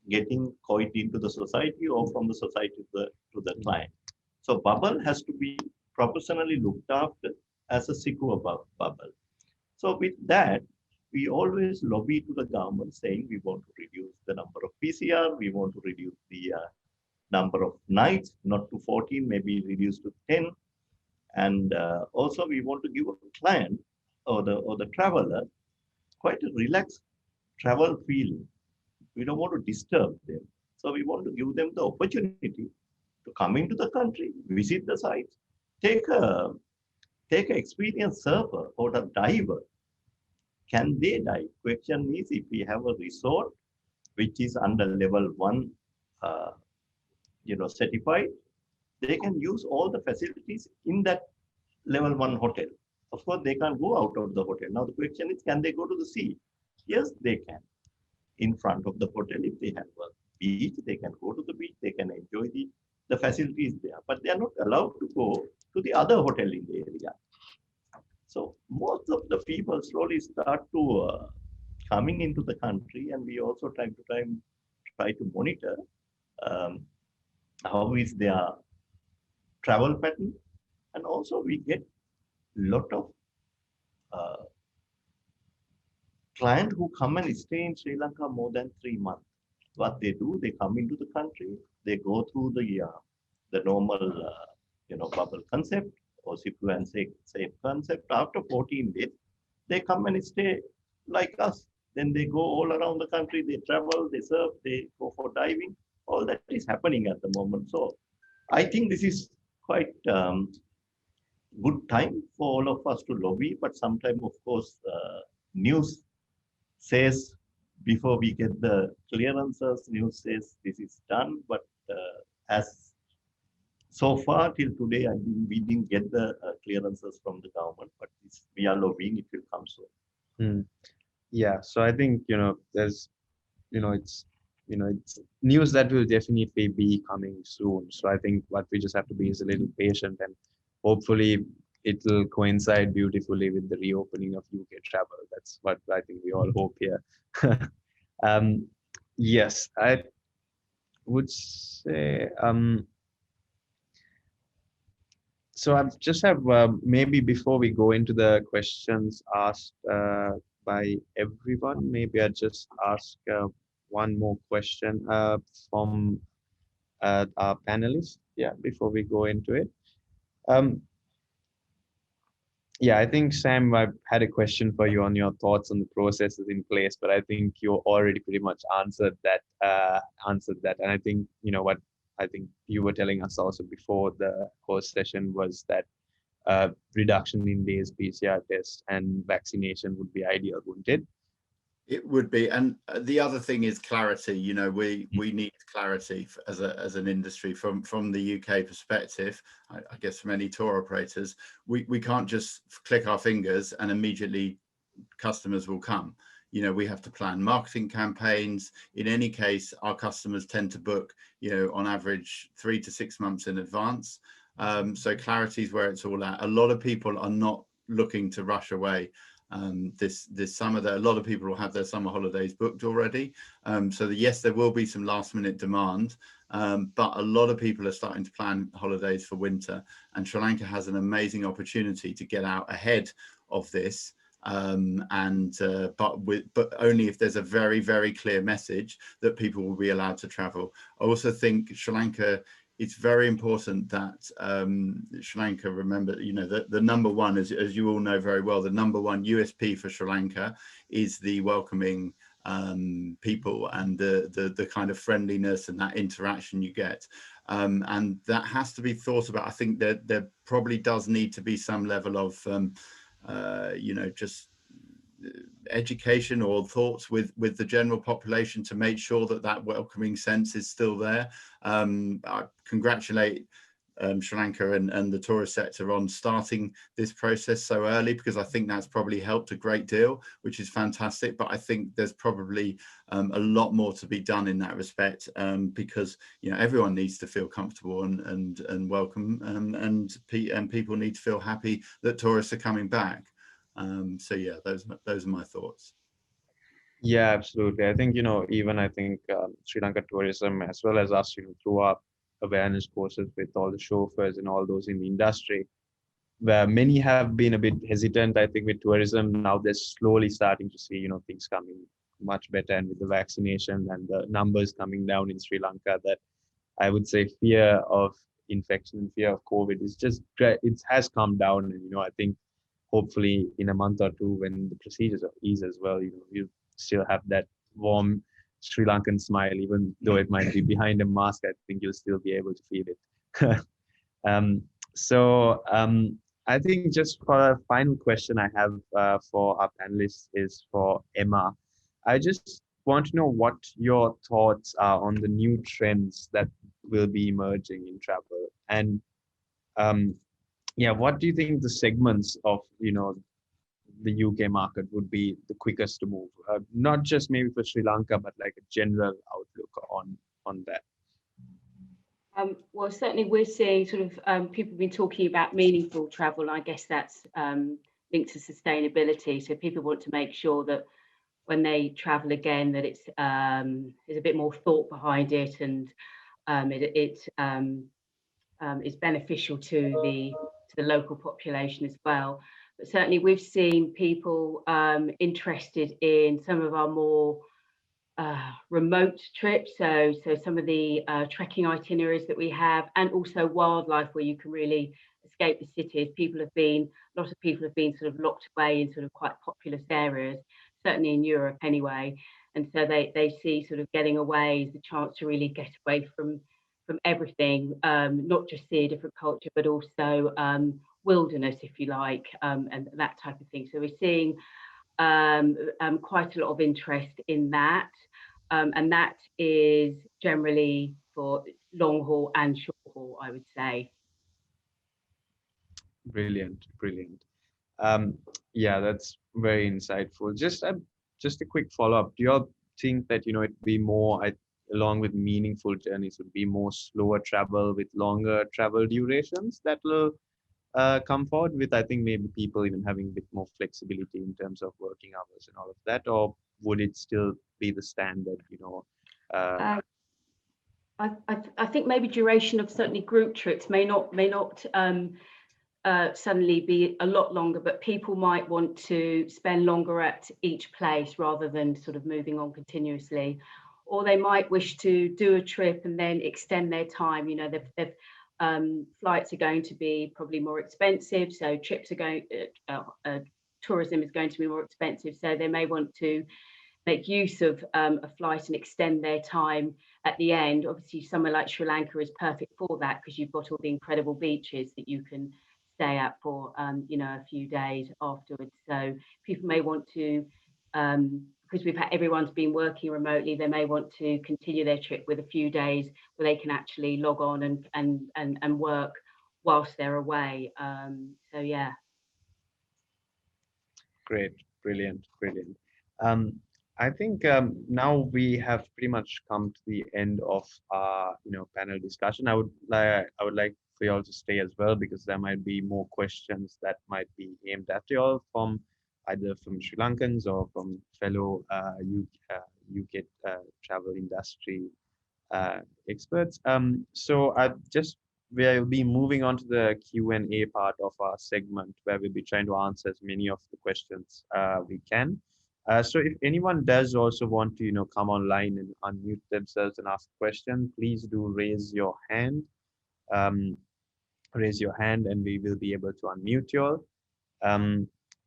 getting COVID into the society or from the society to the client. So bubble has to be professionally looked after as a secure bubble. So with that, we always lobby to the government saying we want to reduce the number of PCR, we want to reduce the number of nights, not to 14, maybe reduce to 10. And also we want to give a client or the traveler quite a relaxed travel feeling. We don't want to disturb them. So we want to give them the opportunity to come into the country, visit the sites, take an experienced surfer or a diver. Can they dive? Question is, if we have a resort which is under level 1, certified, they can use all the facilities in that level 1 hotel. Of course, they can't go out of the hotel. Now the question is, can they go to the sea? Yes, they can. In front of the hotel, if they have a beach, they can go to the beach, they can enjoy the facilities there, but they are not allowed to go to the other hotel in the area. So most of the people slowly start to coming into the country, and we also time to time try to monitor how is their travel pattern. And also we get lot of clients who come and stay in Sri Lanka more than 3 months. What they do, they come into the country, they go through the normal bubble concept or SIPU and safe concept. After 14 days, they come and stay like us. Then they go all around the country, they travel, they surf, they go for diving. All that is happening at the moment. So I think this is quite good time for all of us to lobby, but sometimes, of course, news says before we get the clearances, news says this is done, but as so far till today, we didn't get the clearances from the government, but we are lobbying, it will come soon. Yeah, so I think, there's, it's news that will definitely be coming soon. So I think what we just have to be is a little patient, and hopefully it will coincide beautifully with the reopening of UK travel. That's what I think we all hope here. Yes, I would say, so I just have, maybe before we go into the questions asked by everyone, maybe I just ask one more question from our panelists, before we go into it. Yeah, I think, Sam, I had a question for you on your thoughts on the processes in place, but I think you already pretty much answered that. And I think, what I think you were telling us also before the host session, was that reduction in days PCR test and vaccination would be ideal, wouldn't it? It would be, and the other thing is clarity. You know, we need clarity as an industry from the UK perspective. I guess from any tour operators, we can't just click our fingers and immediately customers will come. You know, we have to plan marketing campaigns. In any case, our customers tend to book, you know, on average 3 to 6 months in advance. So clarity is where it's all at. A lot of people are not looking to rush away. This summer, that a lot of people will have their summer holidays booked already. So yes, there will be some last minute demand, but a lot of people are starting to plan holidays for winter, and Sri Lanka has an amazing opportunity to get out ahead of this. But only if there's a very, very clear message that people will be allowed to travel. I also think Sri Lanka, it's very important that Sri Lanka remember, you know, the number one, as you all know very well, the number one USP for Sri Lanka is the welcoming people and the kind of friendliness and that interaction you get. And that has to be thought about. I think that there probably does need to be some level of, you know, just education or thoughts with the general population to make sure that welcoming sense is still there. I congratulate Sri Lanka and the tourist sector on starting this process so early, because I think that's probably helped a great deal, which is fantastic. But I think there's probably a lot more to be done in that respect, because, you know, everyone needs to feel comfortable and welcome, and people need to feel happy that tourists are coming back. So yeah, those are my thoughts. Yeah, absolutely. I think, you know, even I think Sri Lanka tourism, as well as us, you know, through our awareness courses with all the chauffeurs and all those in the industry, where many have been a bit hesitant, I think, with tourism. Now they're slowly starting to see, you know, things coming much better, and with the vaccination and the numbers coming down in Sri Lanka, that I would say fear of infection and fear of COVID is just, it has come down. And, you know, I think hopefully in a month or two, when the procedures ease as well, you know, you still have that warm Sri Lankan smile, even though it might be behind a mask. I think you'll still be able to feel it. I think just for a final question I have for our panelists is for Emma. I just want to know what your thoughts are on the new trends that will be emerging in travel, and yeah, what do you think the segments of, you know, the UK market would be the quickest to move? Not just maybe for Sri Lanka, but like a general outlook on that. Well, certainly we're seeing sort of people have been talking about meaningful travel, and I guess that's linked to sustainability. So people want to make sure that when they travel again, that it's there's a bit more thought behind it, and it is beneficial to the local population as well. But certainly we've seen people interested in some of our more remote trips, so some of the trekking itineraries that we have, and also wildlife where you can really escape the cities. A lot of people have been sort of locked away in sort of quite populous areas, certainly in Europe anyway, and so they see sort of getting away as the chance to really get away from everything, not just see a different culture, but also wilderness, if you like, and that type of thing. So we're seeing quite a lot of interest in that, and that is generally for long haul and short haul, I would say. Brilliant. Yeah, that's very insightful. Just a quick follow-up. Do you all think that, you know, it'd be more, along with meaningful journeys, would be more slower travel with longer travel durations that will come forward with, I think, maybe people even having a bit more flexibility in terms of working hours and all of that? Or would it still be the standard, you know? I think maybe duration of certainly group trips may not suddenly be a lot longer, but people might want to spend longer at each place rather than sort of moving on continuously, or they might wish to do a trip and then extend their time. You know, they've flights are going to be probably more expensive, so trips are going, tourism is going to be more expensive, so they may want to make use of a flight and extend their time at the end. Obviously, somewhere like Sri Lanka is perfect for that because you've got all the incredible beaches that you can stay at for, you know, a few days afterwards. So people may want to, because everyone's been working remotely, they may want to continue their trip with a few days where they can actually log on and work whilst they're away. So yeah. Great, brilliant. I think now we have pretty much come to the end of our, you know, panel discussion. I would like for you all to stay as well, because there might be more questions that might be aimed at you all from either from Sri Lankans or from fellow UK travel industry experts. So we'll be moving on to the Q&A part of our segment, where we'll be trying to answer as many of the questions we can. So if anyone does also want to, you know, come online and unmute themselves and ask a question, please do raise your hand. Raise your hand and we will be able to unmute you all.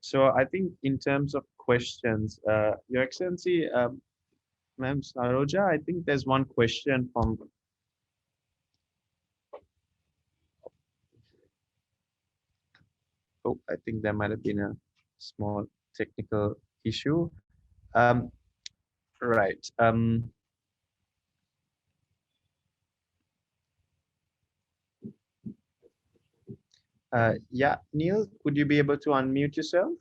So I think in terms of questions, Your Excellency, Ma'am Saroja, I think there's one question from. Oh, I think there might have been a small technical issue. Right. Yeah, Neil, could you be able to unmute yourself?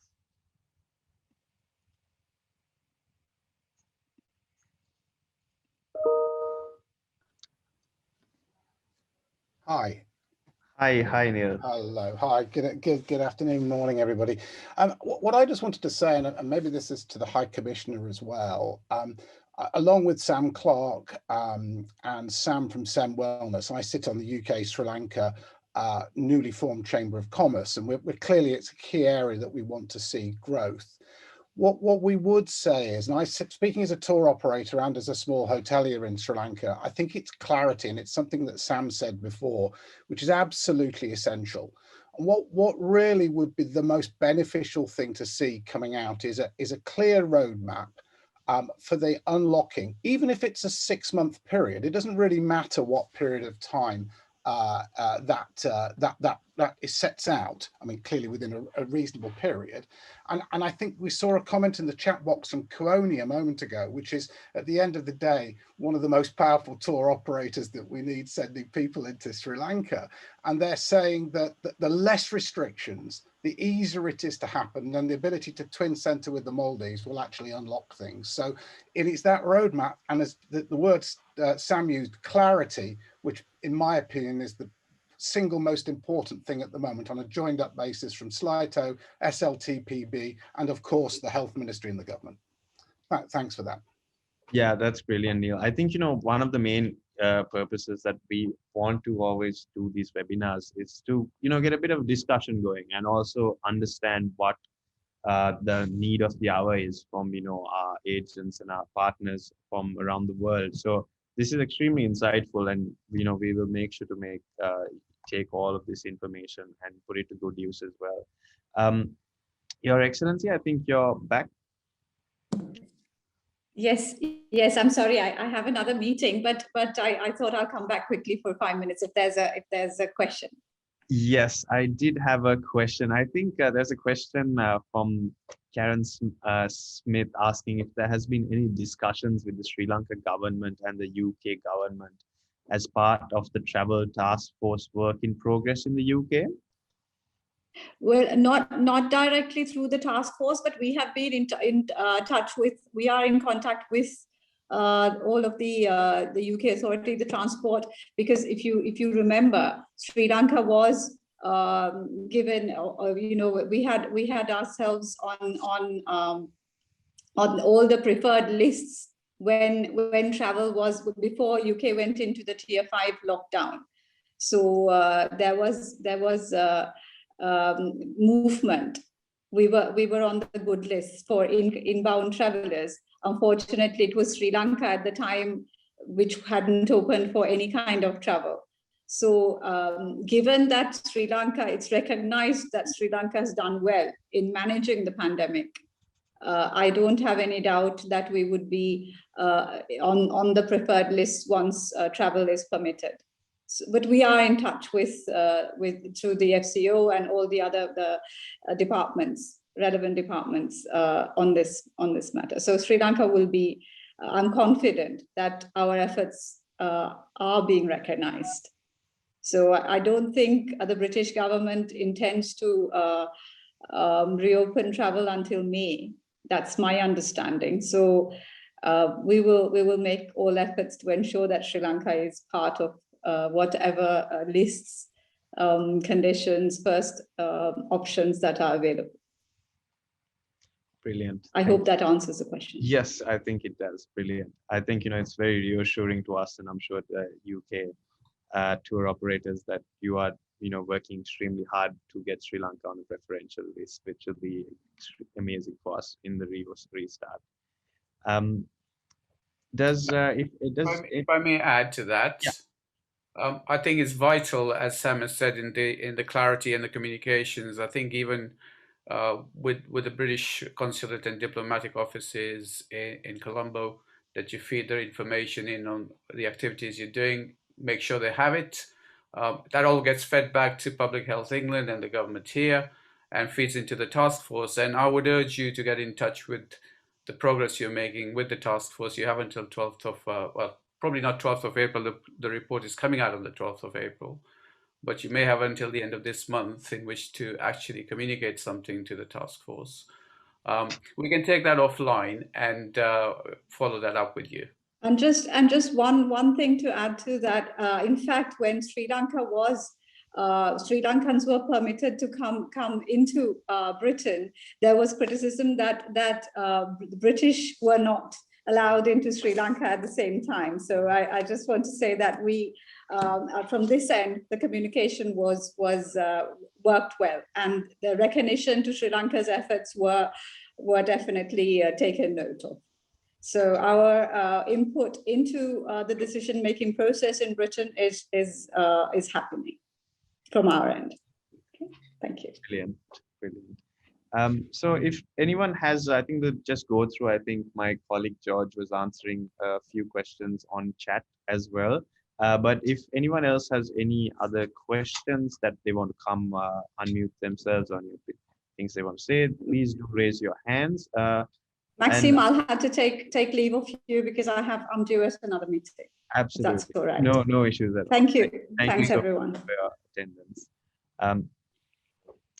Hi. Hi, Neil. Hello. Hi. Good afternoon, morning, everybody. What I just wanted to say, and maybe this is to the High Commissioner as well, along with Sam Clarke and Sam from SEM Wellness, I sit on the UK Sri Lanka newly formed Chamber of Commerce, and we're clearly, it's a key area that we want to see growth. What we would say is, and speaking as a tour operator and as a small hotelier in Sri Lanka, I think it's clarity, and it's something that Sam said before, which is absolutely essential. And what really would be the most beneficial thing to see coming out is a clear roadmap for the unlocking, even if it's a 6-month period. It doesn't really matter what period of time that is sets out. I mean, clearly within a reasonable period. And I think we saw a comment in the chat box from Kuoni a moment ago, which is, at the end of the day, one of the most powerful tour operators that we need sending people into Sri Lanka. And they're saying that the less restrictions, the easier it is to happen, and the ability to twin center with the Maldives will actually unlock things. So it is that roadmap, and as the words Sam used, clarity, which in my opinion is the single most important thing at the moment on a joined up basis from SLAITO, SLTPB, and of course the Health Ministry and the government. Thanks for that. Yeah, that's brilliant, Neil. I think, you know, one of the main purposes that we want to always do these webinars is to, you know, get a bit of discussion going and also understand what the need of the hour is from, you know, our agents and our partners from around the world. So this is extremely insightful, and, you know, we will make sure to take all of this information and put it to good use as well. Your Excellency, I think you're back. Yes, I'm sorry, I have another meeting, but I thought I'll come back quickly for 5 minutes if there's a question. Yes, I did have a question. I think there's a question from Karen Smith asking if there has been any discussions with the Sri Lanka government and the UK government as part of the travel task force work in progress in the UK. Well, not directly through the task force, but we have been in touch with, we are in contact with all of the UK authority, the transport, because if you remember, Sri Lanka was given, you know, we had ourselves on all the preferred lists when travel was, before UK went into the tier 5 lockdown. So there was movement. We were on the good list for inbound travelers. Unfortunately, it was Sri Lanka at the time which hadn't opened for any kind of travel. So given that it's recognized that Sri Lanka has done well in managing the pandemic, I don't have any doubt that we would be on the preferred list once travel is permitted. So, but we are in touch with through the FCO and all the other departments, relevant departments on this matter. So Sri Lanka will be. I'm confident that our efforts are being recognized. So I don't think the British government intends to reopen travel until May. That's my understanding. So we will make all efforts to ensure that Sri Lanka is part of whatever lists, conditions, first options that are available. Brilliant. I hope that answers the question. Yes, I think it does. Brilliant. I think, it's very reassuring to us, and I'm sure the UK tour operators, that you are, working extremely hard to get Sri Lanka on a preferential list, which will be amazing for us in the restart. If I may add to that, yeah. I think it's vital, as Sam has said, in the clarity and the communications. I think even with the British consulate and diplomatic offices in Colombo, that you feed their information in on the activities you're doing, make sure they have it. That all gets fed back to Public Health England and the government here and feeds into the task force. And I would urge you to get in touch with the progress you're making with the task force. You have until 12th of, well, probably not 12th of April, the report is coming out on the 12th of April, but you may have until the end of this month in which to actually communicate something to the task force. We can take that offline and follow that up with you. And just one thing to add to that. In fact, when Sri Lanka was Sri Lankans were permitted to come into Britain, there was criticism that the British were not allowed into Sri Lanka at the same time. So I just want to say that we, from this end, the communication was worked well, and the recognition to Sri Lanka's efforts were definitely taken note of. So our input into the decision-making process in Britain is happening from our end. Okay. Thank you. Brilliant, brilliant. So if anyone has, I think we'll just go through, I think my colleague George was answering a few questions on chat as well. But if anyone else has any other questions that they want to come unmute themselves on things they want to say, please do raise your hands. Maxime, I'll have to take leave of you because I'm due at another meeting. Absolutely. That's all right. No issues at all. Thank you. Thanks you everyone for your attendance.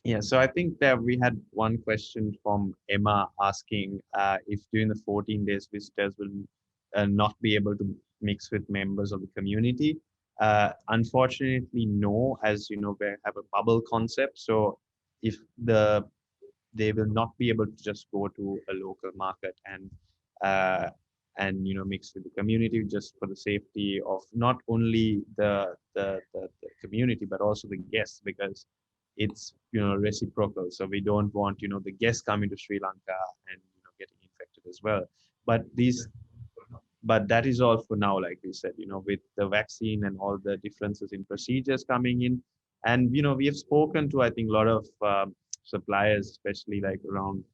Yeah, so I think that we had one question from Emma asking if during the 14 days visitors will not be able to mix with members of the community. Unfortunately, no, as you know, we have a bubble concept. So if they will not be able to just go to a local market and mix with the community, just for the safety of not only the community but also the guests, because it's reciprocal. So we don't want the guests coming to Sri Lanka and getting infected as well. But that is all for now, like we said, with the vaccine and all the differences in procedures coming in. And we have spoken to, I think, a lot of suppliers, especially like around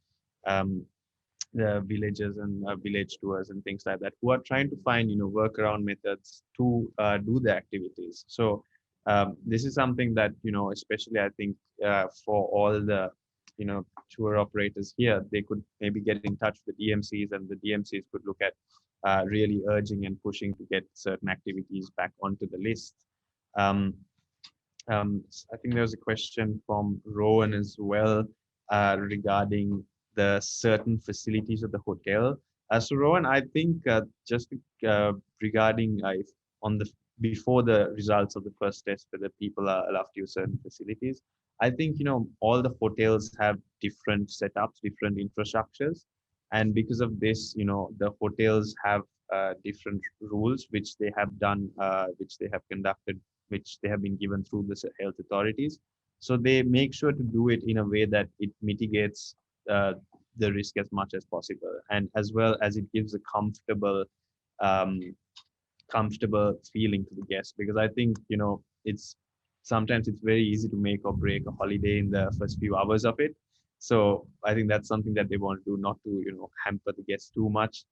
the villages and village tours and things like that, who are trying to find workaround methods to do the activities. So this is something that especially I think for all the tour operators here, they could maybe get in touch with the DMCs, and the DMCs could look at really urging and pushing to get certain activities back onto the list. I think there was a question from Rowan as well regarding the certain facilities of the hotel. So Rowan, I think just regarding before the results of the first test, whether people are allowed to use certain facilities, I think all the hotels have different setups, different infrastructures, and because of this, the hotels have different rules which they have done, which they have conducted, which they have been given through the health authorities. So they make sure to do it in a way that it mitigates the risk as much as possible, and as well as it gives a comfortable feeling to the guests, because I think sometimes it's very easy to make or break a holiday in the first few hours of it. So I think that's something that they want to do, not to, hamper the guests too much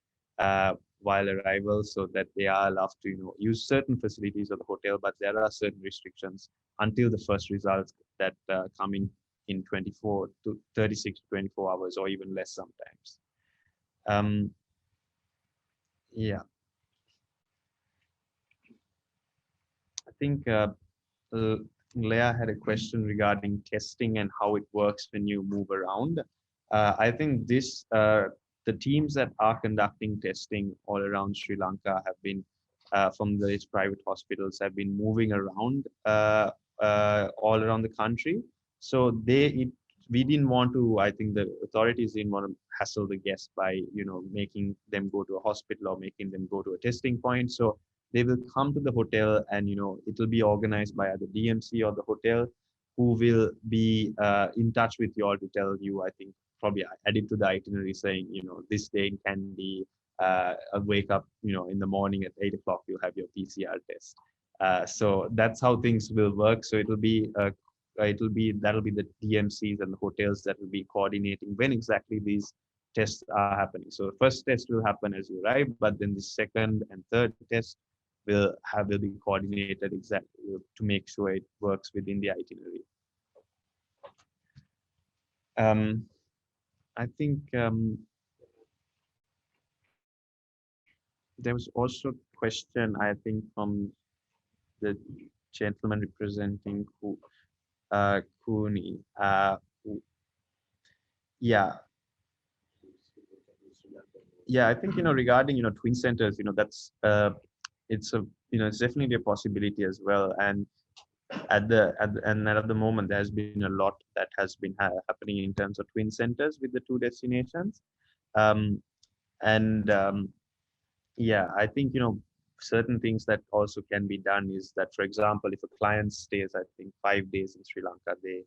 while arrival, so that they are allowed to, use certain facilities of the hotel, but there are certain restrictions until the first results that come in 24 to 36 to 24 hours, or even less sometimes. Yeah, I think Leah had a question regarding testing and how it works when you move around. I think the teams that are conducting testing all around Sri Lanka have been, from these private hospitals, have been moving around all around the country. So we didn't want to, I think the authorities didn't want to hassle the guests by, making them go to a hospital or making them go to a testing point. So they will come to the hotel, and it will be organized by either DMC or the hotel, who will be in touch with you all to tell you, I think probably add it to the itinerary, saying, this day can be wake up, in the morning at 8 o'clock, you'll have your PCR test. So that's how things will work. So that'll be the DMCs and the hotels that will be coordinating when exactly these tests are happening. So the first test will happen as you arrive, but then the second and third test will be coordinated exactly to make sure it works within the itinerary. I think there was also a question, I think, from the gentleman representing Kuni. Yeah, I think, regarding, twin centers, that's it's definitely a possibility as well. And at the moment, there's been a lot that has been happening in terms of twin centers with the two destinations. Yeah, I think, certain things that also can be done is that, for example, if a client stays, I think 5 days in Sri Lanka, they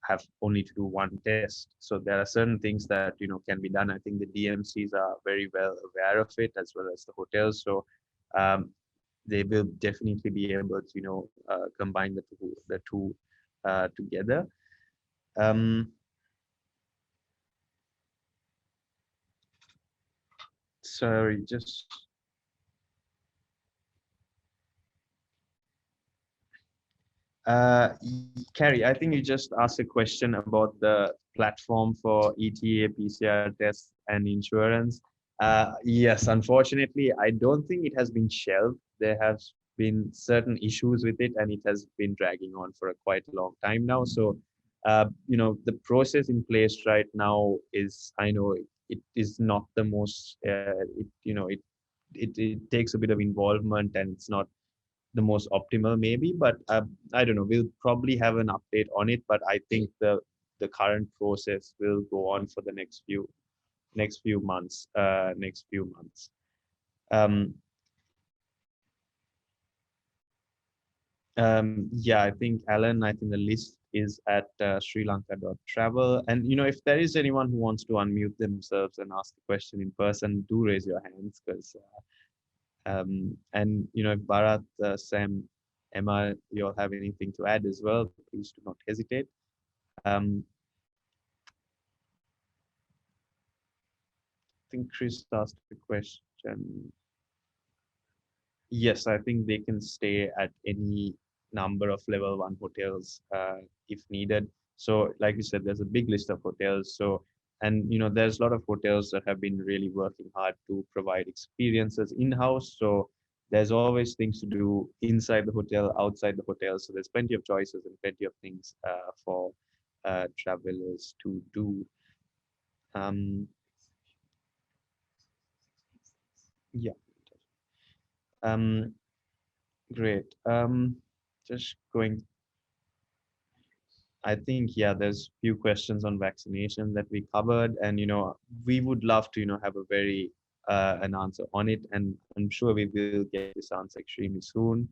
have only to do one test. So there are certain things that, can be done. I think the DMCs are very well aware of it, as well as the hotels. So they will definitely be able to, combine the two together. Sorry, just Carrie, I think you just asked a question about the platform for ETA, PCR tests, and insurance. Yes, unfortunately, I don't think it has been shelved. There have been certain issues with it, and it has been dragging on for quite a long time now. So, the process in place right now is, I know it is not the most, it takes a bit of involvement, and it's not the most optimal maybe, but I don't know, we'll probably have an update on it, but I think the current process will go on for the next few months. Yeah, I think Alan, I think the list is at srilanka.travel, and if there is anyone who wants to unmute themselves and ask a question in person, do raise your hands, because and if Bharat, Sam, Emma, you all have anything to add as well, please do not hesitate. I think Chris asked a question. Yes, I think they can stay at any number of level 1 hotels if needed. So like you said, there's a big list of hotels. So, and there's a lot of hotels that have been really working hard to provide experiences in-house. So there's always things to do inside the hotel, outside the hotel. So there's plenty of choices and plenty of things for travelers to do. Yeah. Great. Just going. I think, yeah, there's few questions on vaccination that we covered, and we would love to have a very an answer on it, and I'm sure we will get this answer extremely soon.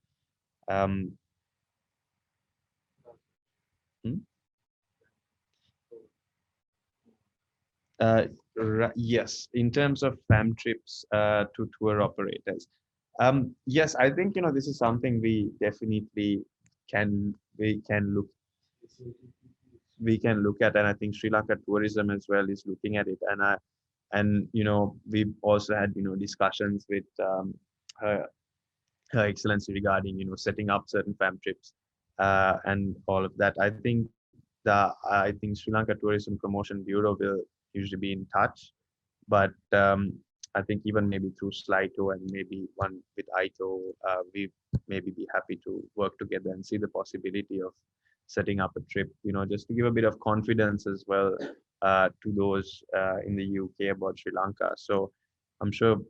Yes, in terms of fam trips to tour operators. Yes, I think this is something we definitely can look. we can look at, and I think Sri Lanka tourism as well is looking at it. And we've also had discussions with her Excellency regarding setting up certain fam trips and all of that. I think Sri Lanka Tourism Promotion Bureau will usually be in touch, but I think even maybe through SLAITO and maybe one with AITO, we maybe be happy to work together and see the possibility of setting up a trip, just to give a bit of confidence as well to those in the UK about Sri Lanka. So I'm sure,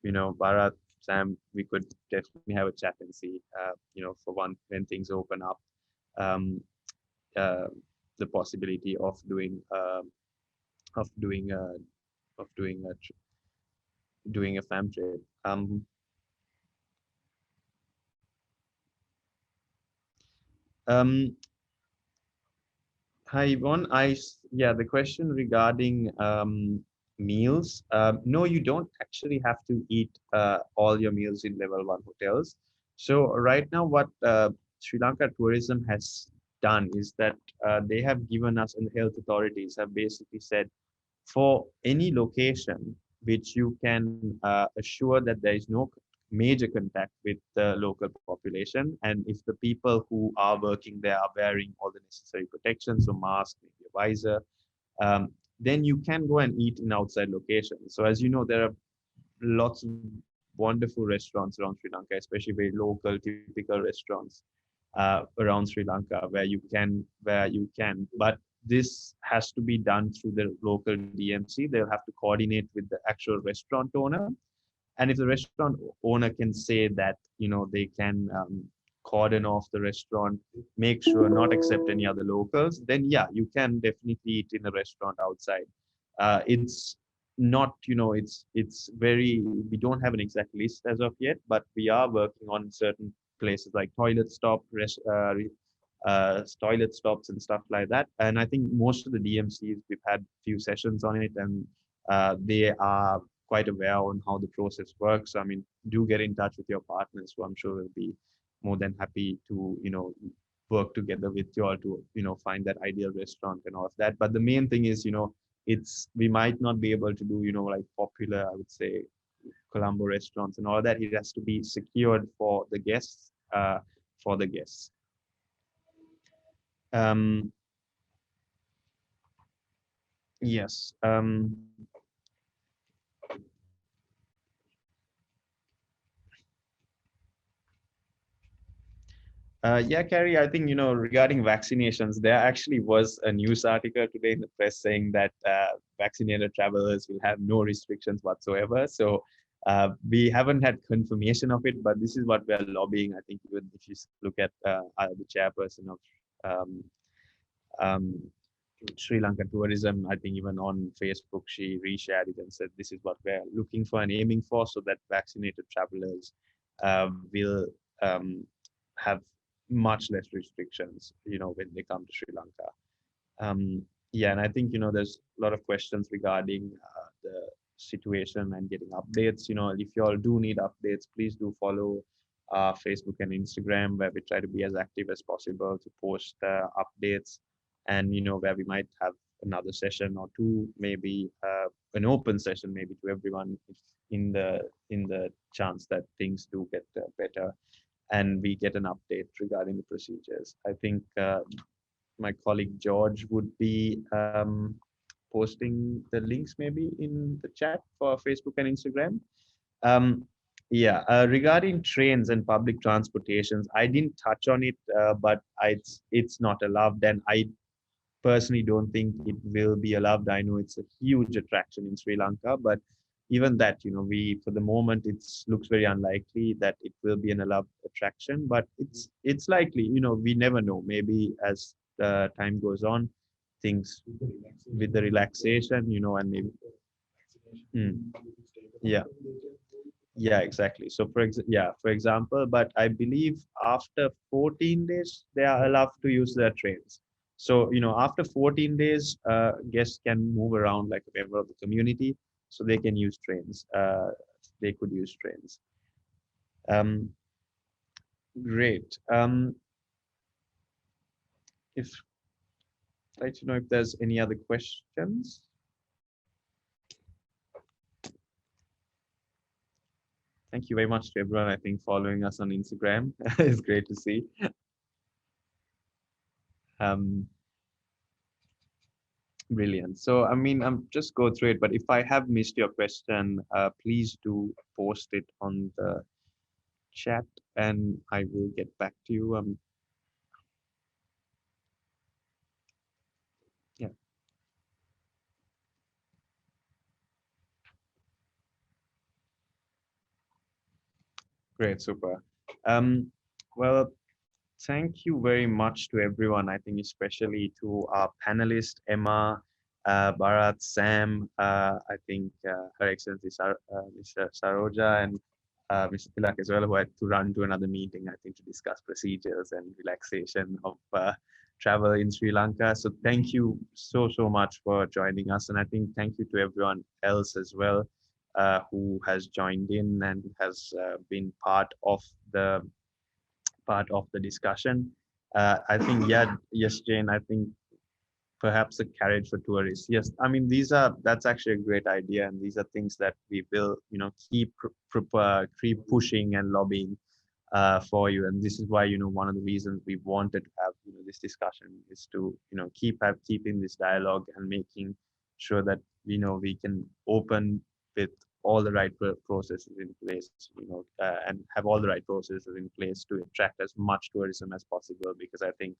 Bharat, Sam, we could definitely have a chat and see, for one, when things open up, the possibility of doing doing a fam trip. Hi Yvonne, the question regarding meals. No, you don't actually have to eat all your meals in level 1 hotels. So right now what Sri Lanka tourism has done is that they have given us, and the health authorities have basically said, for any location which you can assure that there is no major contact with the local population, and if the people who are working there are wearing all the necessary protections, so mask, maybe a visor, then you can go and eat in outside locations. So as you know, there are lots of wonderful restaurants around Sri Lanka, especially very local, typical restaurants around Sri Lanka where you can, but this has to be done through the local DMC. They'll have to coordinate with the actual restaurant owner. And if the restaurant owner can say that, they can cordon off the restaurant, make sure not accept any other locals, then yeah, you can definitely eat in a restaurant outside. It's not, it's very, we don't have an exact list as of yet, but we are working on certain places like toilet stops and stuff like that. And I think most of the DMCs, we've had few sessions on it, and they are quite aware on how the process works. I mean, do get in touch with your partners, who I'm sure will be more than happy to, work together with you all to, find that ideal restaurant and all of that. But the main thing is, we might not be able to do, like popular, I would say, Colombo restaurants and all that. It has to be secured for the guests, Yes. Yeah, Carrie, I think, regarding vaccinations, there actually was a news article today in the press saying that vaccinated travelers will have no restrictions whatsoever. So we haven't had confirmation of it, but this is what we're lobbying. I think even if you look at the chairperson of Sri Lanka tourism, I think even on Facebook, she reshared it and said, this is what we're looking for and aiming for, so that vaccinated travelers will have much less restrictions, when they come to Sri Lanka. Yeah, and I think, there's a lot of questions regarding the situation and getting updates. If you all do need updates, please do follow Facebook and Instagram, where we try to be as active as possible to post updates, and where we might have another session or two, maybe an open session, maybe to everyone, in the chance that things do get better and we get an update regarding the procedures. I think my colleague George would be posting the links maybe in the chat for Facebook and Instagram. Regarding trains and public transportations, I didn't touch on it, but it's not allowed, and I personally don't think it will be allowed. I know it's a huge attraction in Sri Lanka, but even that, for the moment, it looks very unlikely that it will be an allowed attraction, but it's likely, we never know. Maybe as time goes on, things with the relaxation, and maybe, yeah, exactly. So for example, but I believe after 14 days, they are allowed to use their trains. So, after 14 days, guests can move around like a member of the community, so they can use trains. They could use trains. Great. I'd like to know if there's any other questions. Thank you very much to everyone, I think, following us on Instagram. It's great to see. Brilliant. So, I mean, I'm just go through it, but if I have missed your question, please do post it on the chat and I will get back to you. Yeah. Great, super. Well, thank you very much to everyone. I think especially to our panelists, Emma, Bharat, Sam, I think Her Excellency Mr. Saroja and Mr. Thilak as well, who had to run to another meeting, I think, to discuss procedures and relaxation of travel in Sri Lanka. So thank you so much for joining us. And I think thank you to everyone else as well who has joined in and has been part of the discussion. I think, yeah, yes, Jane, I think perhaps a carriage for tourists. Yes, I mean, that's actually a great idea. And these are things that we will, keep pushing and lobbying for you. And this is why, one of the reasons we wanted to have, this discussion is to, keeping this dialogue and making sure that, we can open with all the right processes in place, and have all the right processes in place to attract as much tourism as possible, because I think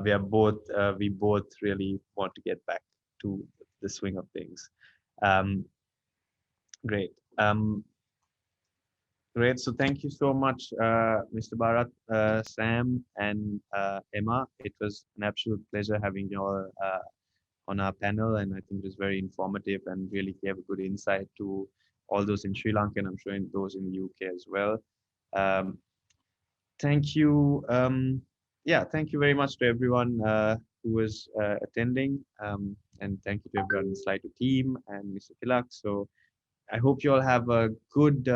we both really want to get back to the swing of things. Great. Great. So thank you so much, Mr. Bharat, Sam, and Emma. It was an absolute pleasure having you all on our panel, and I think it was very informative and really gave a good insight to all those in Sri Lanka, and I'm sure in those in the UK as well. Thank you. Yeah, thank you very much to everyone who was attending, and thank you to everyone in the SLAITO team and Mr. Thilak. So I hope you all have a good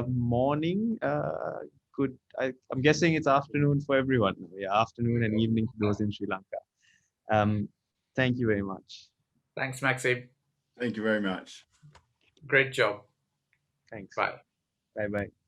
morning. I'm guessing it's afternoon for everyone. Yeah, afternoon and evening to those in Sri Lanka. Thank you very much. Thanks, Maxime. Thank you very much. Great job. Thanks. Bye. Bye-bye.